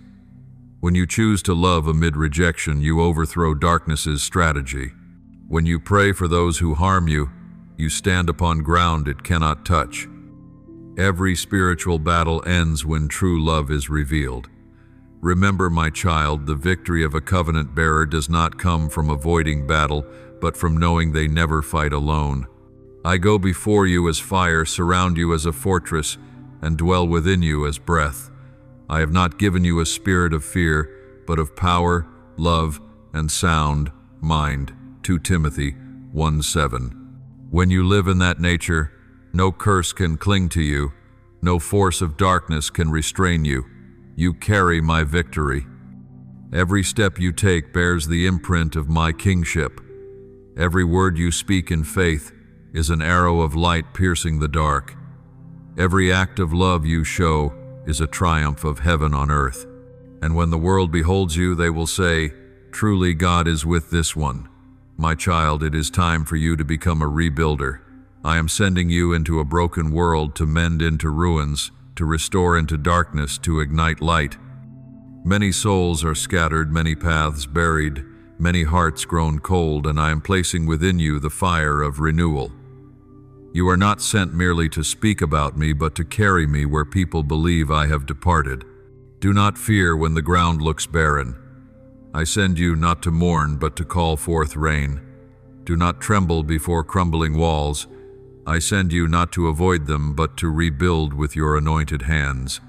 When you choose to love amid rejection, you overthrow darkness's strategy. When you pray for those who harm you, you stand upon ground it cannot touch. Every spiritual battle ends when true love is revealed. Remember, my child, the victory of a covenant bearer does not come from avoiding battle, but from knowing they never fight alone. I go before you as fire, surround you as a fortress, and dwell within you as breath. I have not given you a spirit of fear, but of power, love, and sound mind. 2 Timothy 1:7. When you live in that nature, no curse can cling to you, no force of darkness can restrain you. You carry my victory. Every step you take bears the imprint of my kingship. Every word you speak in faith is an arrow of light piercing the dark. Every act of love you show is a triumph of heaven on earth. And when the world beholds you, they will say, "Truly God is with this one." My child, it is time for you to become a rebuilder. I am sending you into a broken world to mend into ruins, to restore into darkness, to ignite light. Many souls are scattered, many paths buried, many hearts grown cold, and I am placing within you the fire of renewal. You are not sent merely to speak about me, but to carry me where people believe I have departed. Do not fear when the ground looks barren. I send you not to mourn, but to call forth rain. Do not tremble before crumbling walls. I send you not to avoid them, but to rebuild with your anointed hands.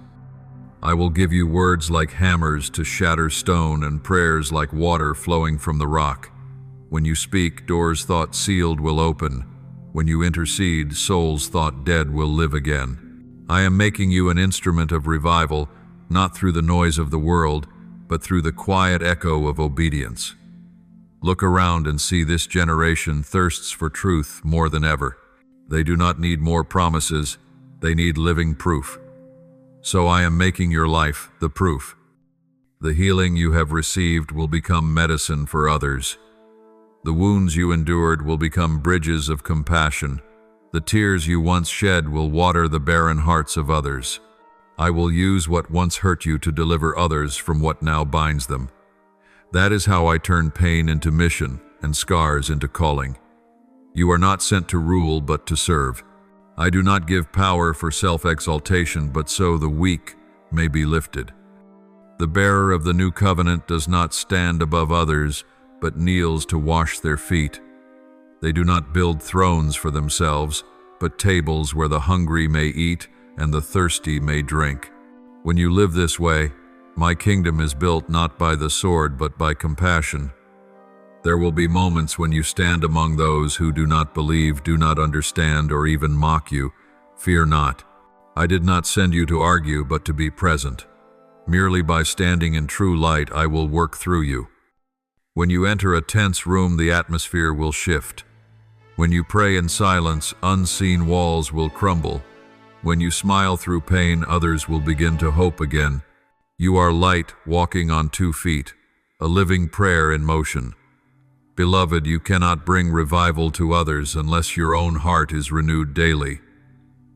I will give you words like hammers to shatter stone and prayers like water flowing from the rock. When you speak, doors thought sealed will open. When you intercede, souls thought dead will live again. I am making you an instrument of revival, not through the noise of the world, but through the quiet echo of obedience. Look around and see this generation thirsts for truth more than ever. They do not need more promises, they need living proof. So I am making your life the proof. The healing you have received will become medicine for others. The wounds you endured will become bridges of compassion. The tears you once shed will water the barren hearts of others. I will use what once hurt you to deliver others from what now binds them. That is how I turn pain into mission and scars into calling. You are not sent to rule, but to serve. I do not give power for self-exaltation, but so the weak may be lifted. The bearer of the new covenant does not stand above others, but kneels to wash their feet. They do not build thrones for themselves, but tables where the hungry may eat and the thirsty may drink. When you live this way, my kingdom is built not by the sword, but by compassion. There will be moments when you stand among those who do not believe, do not understand, or even mock you. Fear not. I did not send you to argue, but to be present. Merely by standing in true light, I will work through you. When you enter a tense room, the atmosphere will shift. When you pray in silence, unseen walls will crumble. When you smile through pain, others will begin to hope again. You are light walking on 2 feet, a living prayer in motion. Beloved, you cannot bring revival to others unless your own heart is renewed daily.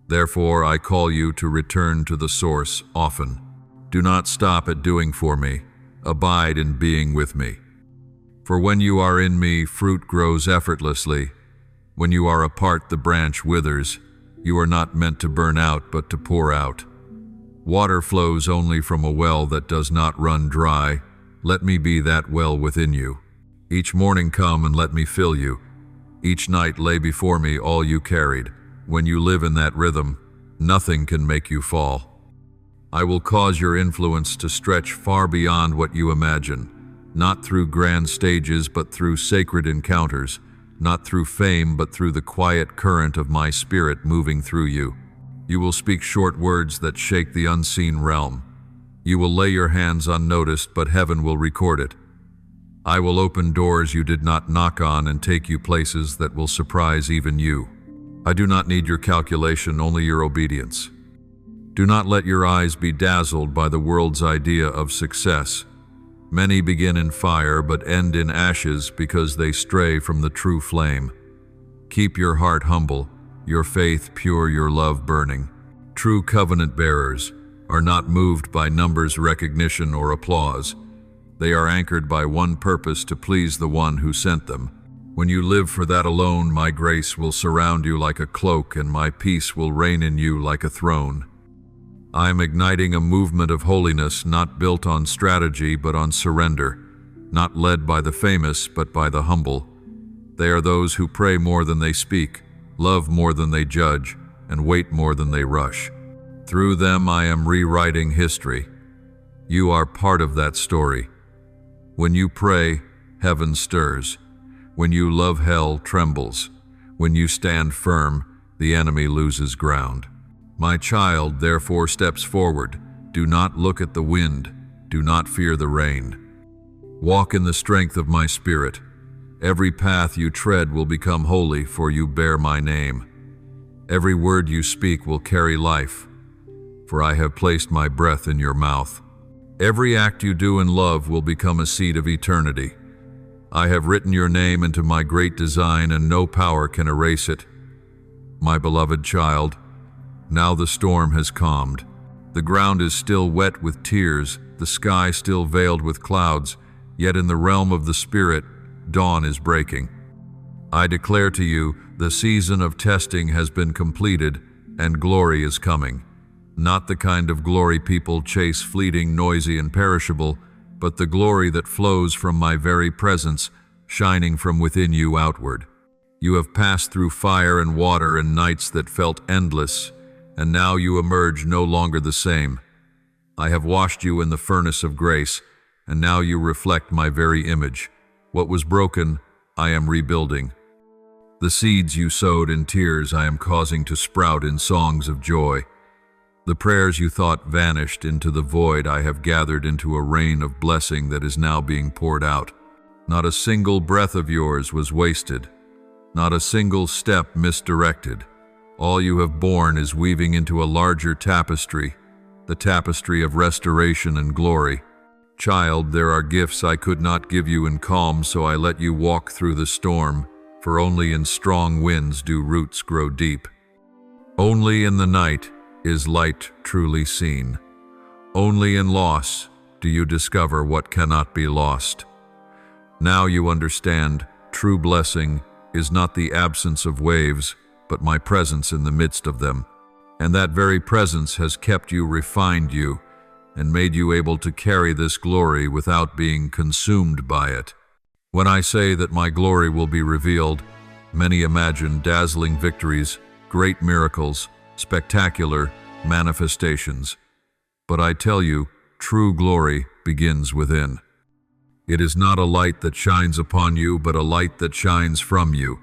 Therefore, I call you to return to the source often. Do not stop at doing for me. Abide in being with me. For when you are in me, fruit grows effortlessly. When you are apart, the branch withers. You are not meant to burn out, but to pour out. Water flows only from a well that does not run dry. Let me be that well within you. Each morning come and let me fill you. Each night lay before me all you carried. When you live in that rhythm, nothing can make you fall. I will cause your influence to stretch far beyond what you imagine, not through grand stages, but through sacred encounters, not through fame, but through the quiet current of my spirit moving through you. You will speak short words that shake the unseen realm. You will lay your hands unnoticed, but heaven will record it. I will open doors you did not knock on and take you places that will surprise even you. I do not need your calculation, only your obedience. Do not let your eyes be dazzled by the world's idea of success. Many begin in fire but end in ashes because they stray from the true flame. Keep your heart humble, your faith pure, your love burning. True covenant bearers are not moved by numbers, recognition, or applause. They are anchored by one purpose: to please the one who sent them. When you live for that alone, my grace will surround you like a cloak, and my peace will reign in you like a throne. I am igniting a movement of holiness, not built on strategy but on surrender, not led by the famous but by the humble. They are those who pray more than they speak, love more than they judge, and wait more than they rush. Through them I am rewriting history. You are part of that story. When you pray, heaven stirs. When you love, hell trembles. When you stand firm, the enemy loses ground. My child therefore steps forward. Do not look at the wind. Do not fear the rain. Walk in the strength of my spirit. Every path you tread will become holy, for you bear my name. Every word you speak will carry life, for I have placed my breath in your mouth. Every act you do in love will become a seed of eternity. I have written your name into my great design, and no power can erase it. My beloved child, now the storm has calmed. The ground is still wet with tears, the sky still veiled with clouds, yet in the realm of the Spirit, dawn is breaking. I declare to you, the season of testing has been completed, and glory is coming. Not the kind of glory people chase, fleeting, noisy, and perishable, but the glory that flows from my very presence, shining from within you outward. You have passed through fire and water and nights that felt endless, and now you emerge no longer the same. I have washed you in the furnace of grace, and now you reflect my very image. What was broken, I am rebuilding. The seeds you sowed in tears, I am causing to sprout in songs of joy. The prayers you thought vanished into the void, I have gathered into a rain of blessing that is now being poured out. Not a single breath of yours was wasted, not a single step misdirected. All you have borne is weaving into a larger tapestry, the tapestry of restoration and glory. Child, there are gifts I could not give you in calm, so I let you walk through the storm, for only in strong winds do roots grow deep. Only in the night, is light truly seen. Only in loss do you discover what cannot be lost. Now you understand, true blessing is not the absence of waves, but my presence in the midst of them. And that very presence has kept you, refined you, and made you able to carry this glory without being consumed by it. When I say that my glory will be revealed, many imagine dazzling victories, great miracles, spectacular manifestations. But I tell you, true glory begins within. It is not a light that shines upon you, but a light that shines from you.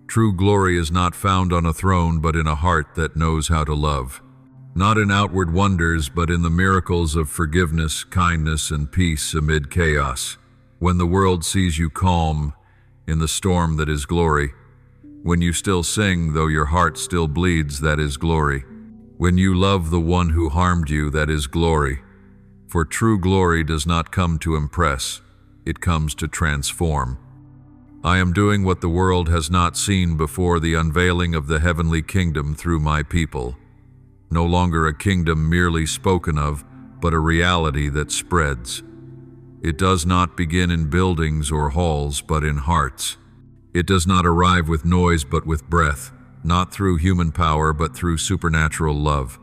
True glory is not found on a throne, but in a heart that knows how to love. Not in outward wonders, but in the miracles of forgiveness, kindness, and peace amid chaos. When the world sees you calm in the storm, that is glory. When you still sing, though your heart still bleeds, that is glory. When you love the one who harmed you, that is glory. For true glory does not come to impress, it comes to transform. I am doing what the world has not seen before, the unveiling of the heavenly kingdom through my people. No longer a kingdom merely spoken of, but a reality that spreads. It does not begin in buildings or halls, but in hearts. It does not arrive with noise, but with breath, not through human power, but through supernatural love.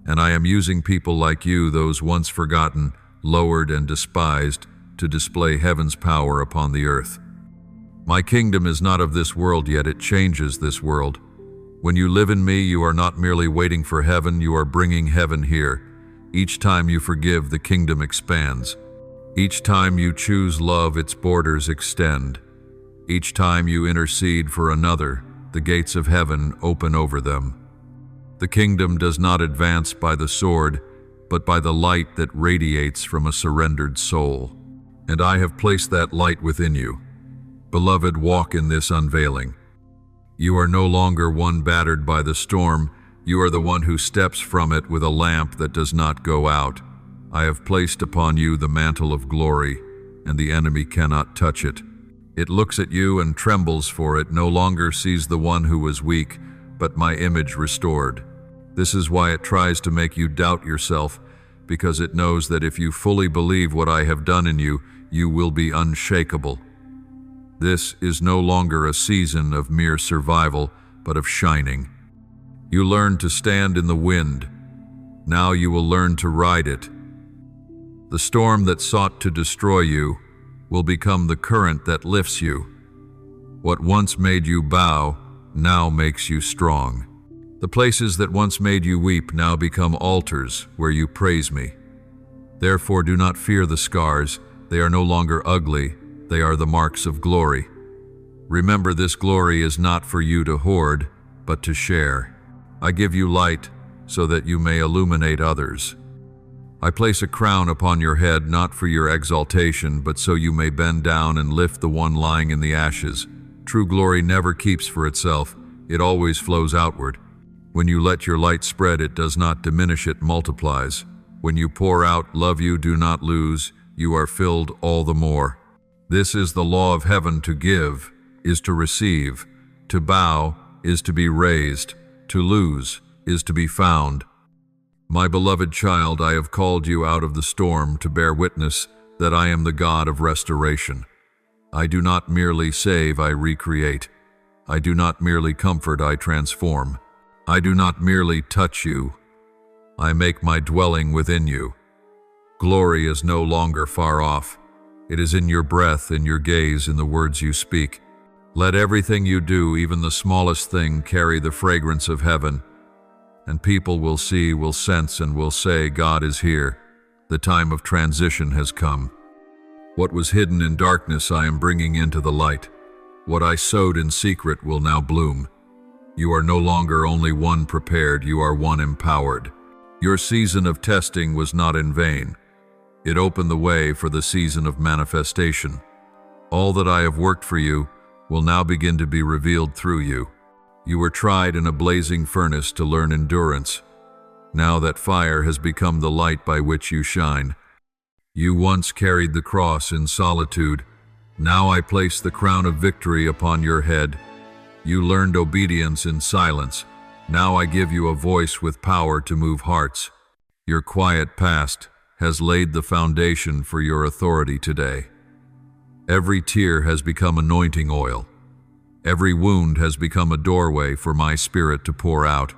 And I am using people like you, those once forgotten, lowered, and despised, to display heaven's power upon the earth. My kingdom is not of this world, yet it changes this world. When you live in me, you are not merely waiting for heaven, you are bringing heaven here. Each time you forgive, the kingdom expands. Each time you choose love, its borders extend. Each time you intercede for another, the gates of heaven open over them. The kingdom does not advance by the sword, but by the light that radiates from a surrendered soul. And I have placed that light within you. Beloved, walk in this unveiling. You are no longer one battered by the storm, you are the one who steps from it with a lamp that does not go out. I have placed upon you the mantle of glory, and the enemy cannot touch it. It looks at you and trembles, for it no longer sees the one who was weak, but my image restored. This is why it tries to make you doubt yourself, because it knows that if you fully believe what I have done in you, you will be unshakable. This is no longer a season of mere survival, but of shining. You learned to stand in the wind. Now you will learn to ride it. The storm that sought to destroy you will become the current that lifts you. What once made you bow now makes you strong. The places that once made you weep now become altars where you praise me. Therefore do not fear the scars. They are no longer ugly. They are the marks of glory. Remember, this glory is not for you to hoard, but to share. I give you light so that you may illuminate others. I place a crown upon your head, not for your exaltation, but so you may bend down and lift the one lying in the ashes. True glory never keeps for itself. It always flows outward. When you let your light spread, it does not diminish, it multiplies. When you pour out love, you do not lose. You are filled all the more. This is the law of heaven. To give is to receive. To bow is to be raised. To lose is to be found. My beloved child, I have called you out of the storm to bear witness that I am the God of restoration. I do not merely save, I recreate. I do not merely comfort, I transform. I do not merely touch you, I make my dwelling within you. Glory is no longer far off. It is in your breath, in your gaze, in the words you speak. Let everything you do, even the smallest thing, carry the fragrance of heaven. And people will see, will sense, and will say, God is here. The time of transition has come. What was hidden in darkness I am bringing into the light. What I sowed in secret will now bloom. You are no longer only one prepared, you are one empowered. Your season of testing was not in vain. It opened the way for the season of manifestation. All that I have worked for you will now begin to be revealed through you. You were tried in a blazing furnace to learn endurance. Now that fire has become the light by which you shine. You once carried the cross in solitude. Now I place the crown of victory upon your head. You learned obedience in silence. Now I give you a voice with power to move hearts. Your quiet past has laid the foundation for your authority today. Every tear has become anointing oil. Every wound has become a doorway for my spirit to pour out.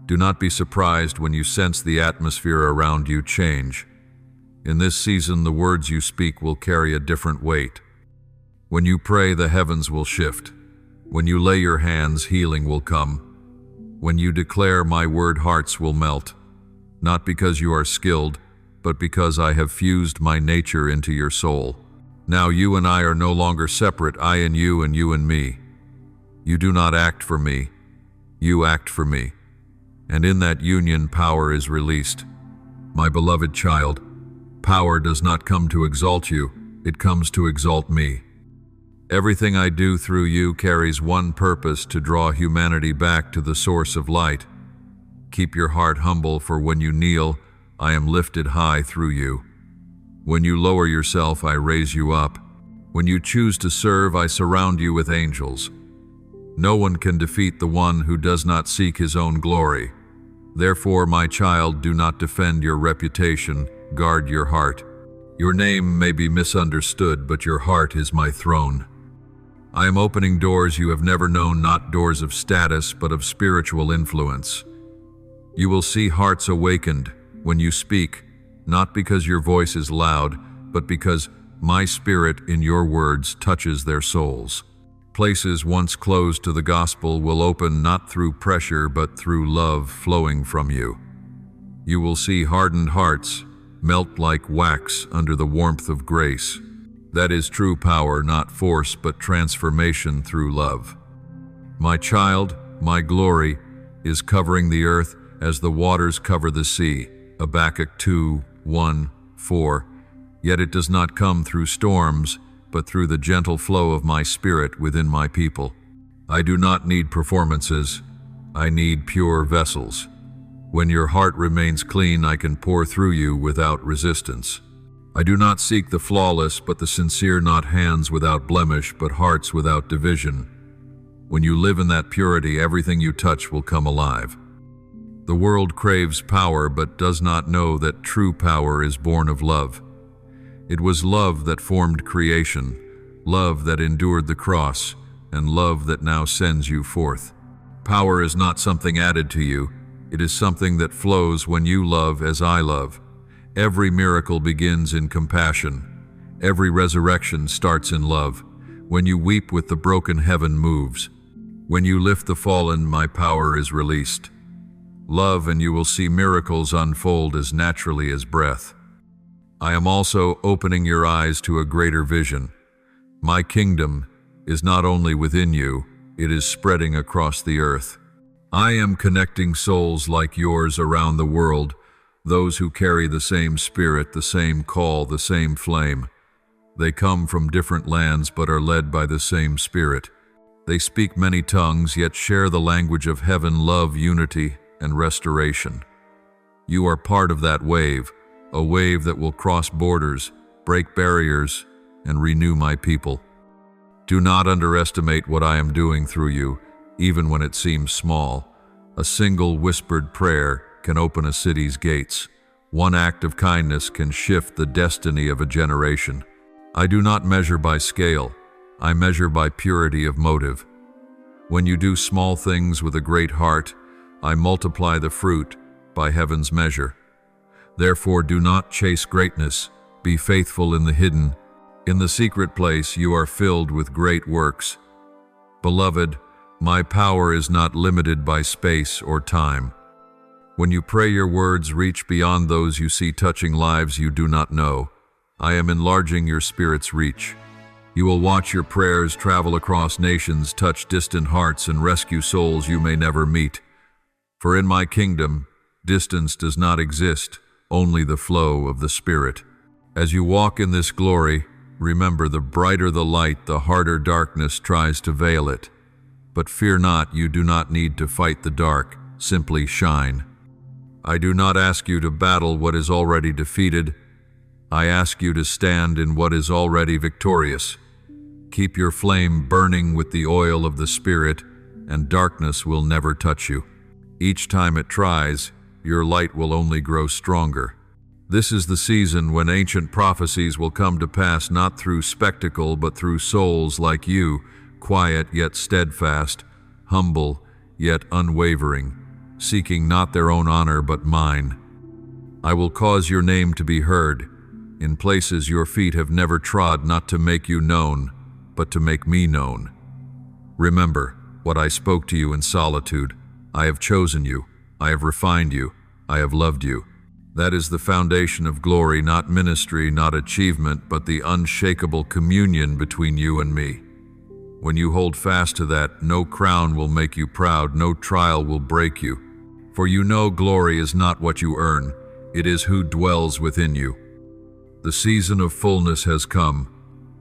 Do not be surprised when you sense the atmosphere around you change. In this season, the words you speak will carry a different weight. When you pray, the heavens will shift. When you lay your hands, healing will come. When you declare my word, hearts will melt. Not because you are skilled, but because I have fused my nature into your soul. Now you and I are no longer separate, I and you and me. You do not act for me, you act for me. And in that union, power is released. My beloved child, power does not come to exalt you, it comes to exalt me. Everything I do through you carries one purpose: to draw humanity back to the source of light. Keep your heart humble, for when you kneel, I am lifted high through you. When you lower yourself, I raise you up. When you choose to serve, I surround you with angels. No one can defeat the one who does not seek his own glory. Therefore, my child, do not defend your reputation, guard your heart. Your name may be misunderstood, but your heart is my throne. I am opening doors you have never known, not doors of status, but of spiritual influence. You will see hearts awakened when you speak, not because your voice is loud, but because my spirit in your words touches their souls. Places once closed to the gospel will open, not through pressure, but through love flowing from you. You will see hardened hearts melt like wax under the warmth of grace. That is true power, not force, but transformation through love. My child, my glory is covering the earth as the waters cover the sea. Habakkuk 2:1-4. Yet it does not come through storms, but through the gentle flow of my spirit within my people. I do not need performances, I need pure vessels. When your heart remains clean, I can pour through you without resistance. I do not seek the flawless, but the sincere, not hands without blemish, but hearts without division. When you live in that purity, everything you touch will come alive. The world craves power, but does not know that true power is born of love. It was love that formed creation, love that endured the cross, and love that now sends you forth. Power is not something added to you, it is something that flows when you love as I love. Every miracle begins in compassion. Every resurrection starts in love. When you weep with the broken, heaven moves. When you lift the fallen, my power is released. Love, and you will see miracles unfold as naturally as breath. I am also opening your eyes to a greater vision. My kingdom is not only within you, it is spreading across the earth. I am connecting souls like yours around the world, those who carry the same spirit, the same call, the same flame. They come from different lands but are led by the same spirit. They speak many tongues, yet share the language of heaven, love, unity, and restoration. You are part of that wave, a wave that will cross borders, break barriers, and renew my people. Do not underestimate what I am doing through you, even when it seems small. A single whispered prayer can open a city's gates. One act of kindness can shift the destiny of a generation. I do not measure by scale, I measure by purity of motive. When you do small things with a great heart, I multiply the fruit by heaven's measure. Therefore, do not chase greatness, be faithful in the hidden. In the secret place you are filled with great works. Beloved, my power is not limited by space or time. When you pray, your words reach beyond those you see, touching lives you do not know. I am enlarging your spirit's reach. You will watch your prayers travel across nations, touch distant hearts, and rescue souls you may never meet. For in my kingdom, distance does not exist, only the flow of the Spirit. As you walk in this glory, remember, the brighter the light, the harder darkness tries to veil it. But fear not, you do not need to fight the dark, simply shine. I do not ask you to battle what is already defeated. I ask you to stand in what is already victorious. Keep your flame burning with the oil of the Spirit, and darkness will never touch you. Each time it tries, your light will only grow stronger. This is the season when ancient prophecies will come to pass, not through spectacle but through souls like you, quiet yet steadfast, humble yet unwavering, seeking not their own honor but mine. I will cause your name to be heard in places your feet have never trod, not to make you known, but to make me known. Remember what I spoke to you in solitude. I have chosen you, I have refined you, I have loved you. That is the foundation of glory, not ministry, not achievement, but the unshakable communion between you and me. When you hold fast to that, no crown will make you proud, no trial will break you. For you know glory is not what you earn, it is who dwells within you. The season of fullness has come.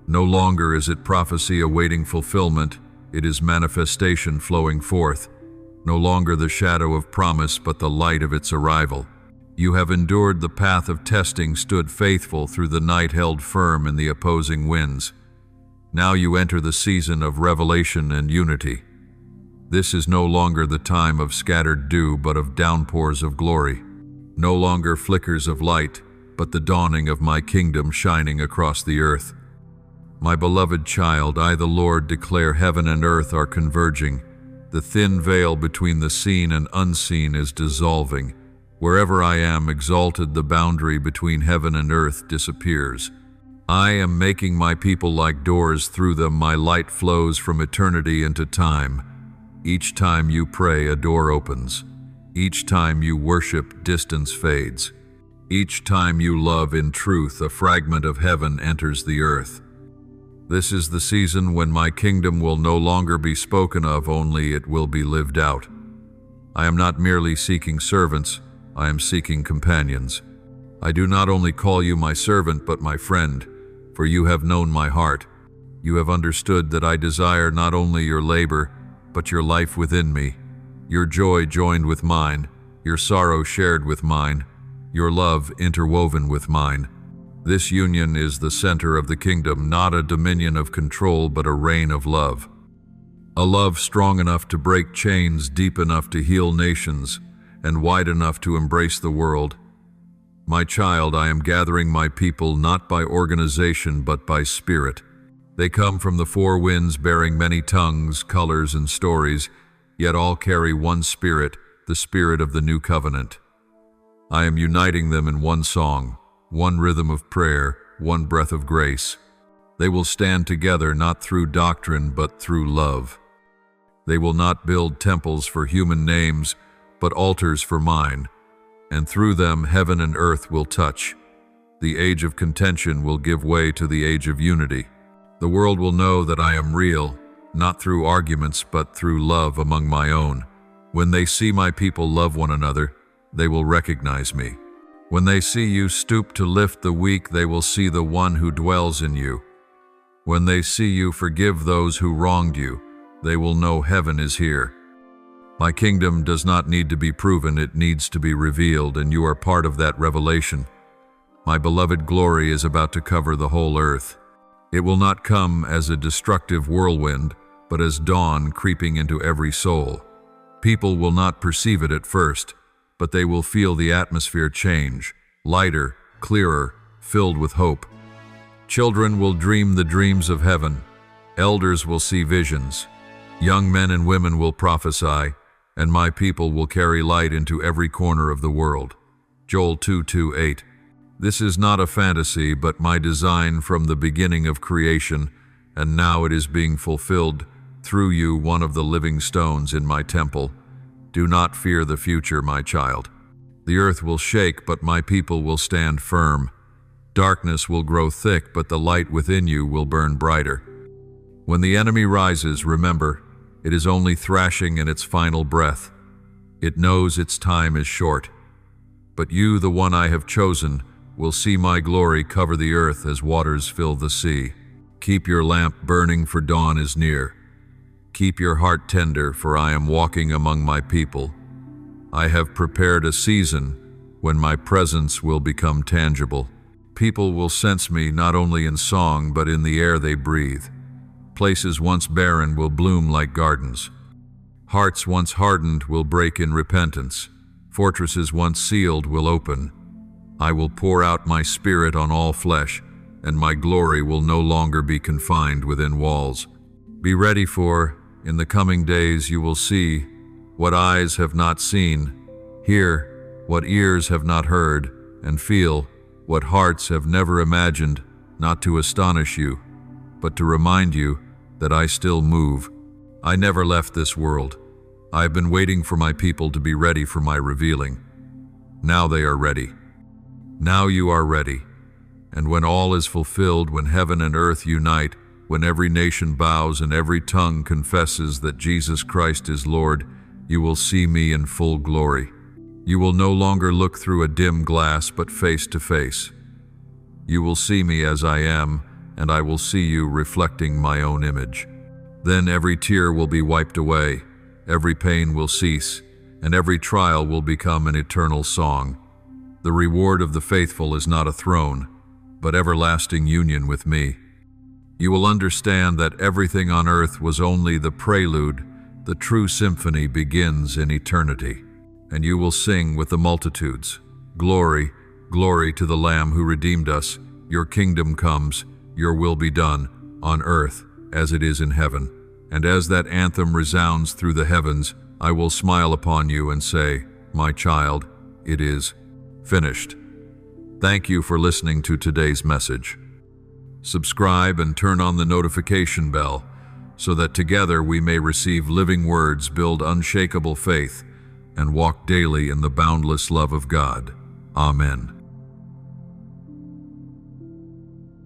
No longer is it prophecy awaiting fulfillment, it is manifestation flowing forth. No longer the shadow of promise, but the light of its arrival. You have endured the path of testing, stood faithful through the night, held firm in the opposing winds. Now you enter the season of revelation and unity. This is no longer the time of scattered dew, but of downpours of glory. No longer flickers of light, but the dawning of my kingdom shining across the earth. My beloved child, I, the Lord, declare heaven and earth are converging. The thin veil between the seen and unseen is dissolving. Wherever I am exalted, the boundary between heaven and earth disappears. I am making my people like doors. Through them my light flows from eternity into time. Each time you pray, a door opens. Each time you worship, distance fades. Each time you love in truth, a fragment of heaven enters the earth. This is the season when my kingdom will no longer be spoken of, only it will be lived out. I am not merely seeking servants, I am seeking companions. I do not only call you my servant, but my friend, for you have known my heart. You have understood that I desire not only your labor, but your life within me, your joy joined with mine, your sorrow shared with mine, your love interwoven with mine. This union is the center of the kingdom, not a dominion of control, but a reign of love. A love strong enough to break chains, deep enough to heal nations, and wide enough to embrace the world. My child, I am gathering my people not by organization but by spirit. They come from the four winds, bearing many tongues, colors, and stories, yet all carry one spirit, the spirit of the new covenant. I am uniting them in one song, one rhythm of prayer, one breath of grace. They will stand together not through doctrine but through love. They will not build temples for human names, but altars for mine, and through them heaven and earth will touch. The age of contention will give way to the age of unity. The world will know that I am real, not through arguments but through love among my own. When they see my people love one another, they will recognize me. When they see you stoop to lift the weak, they will see the one who dwells in you. When they see you forgive those who wronged you, they will know heaven is here. My kingdom does not need to be proven, it needs to be revealed, and you are part of that revelation. My beloved glory is about to cover the whole earth. It will not come as a destructive whirlwind, but as dawn creeping into every soul. People will not perceive it at first, but they will feel the atmosphere change, lighter, clearer, filled with hope. Children will dream the dreams of heaven. Elders will see visions. Young men and women will prophesy, and my people will carry light into every corner of the world. Joel 2:8. This is not a fantasy, but my design from the beginning of creation, and now it is being fulfilled through you, one of the living stones in my temple. Do not fear the future, my child. The earth will shake, but my people will stand firm. Darkness will grow thick, but the light within you will burn brighter. When the enemy rises, remember, it is only thrashing in its final breath. It knows its time is short. But you, the one I have chosen, will see my glory cover the earth as waters fill the sea. Keep your lamp burning, for dawn is near. Keep your heart tender, for I am walking among my people. I have prepared a season when my presence will become tangible. People will sense me not only in song, but in the air they breathe. Places once barren will bloom like gardens. Hearts once hardened will break in repentance. Fortresses once sealed will open. I will pour out my Spirit on all flesh, and my glory will no longer be confined within walls. Be ready, for in the coming days you will see what eyes have not seen, hear what ears have not heard, and feel what hearts have never imagined, not to astonish you, but to remind you that I still move. I never left this world. I have been waiting for my people to be ready for my revealing. Now they are ready. Now you are ready. And when all is fulfilled, when heaven and earth unite, when every nation bows and every tongue confesses that Jesus Christ is Lord, you will see me in full glory. You will no longer look through a dim glass, but face to face. You will see me as I am, and I will see you reflecting my own image. Then every tear will be wiped away, every pain will cease, and every trial will become an eternal song. The reward of the faithful is not a throne, but everlasting union with me. You will understand that everything on earth was only the prelude. The true symphony begins in eternity. And you will sing with the multitudes, "Glory, glory to the Lamb who redeemed us. Your kingdom comes, your will be done, on earth as it is in heaven." And as that anthem resounds through the heavens, I will smile upon you and say, "My child, it is finished." Thank you for listening to today's message. Subscribe and turn on the notification bell so that together we may receive living words, build unshakable faith, and walk daily in the boundless love of God. Amen.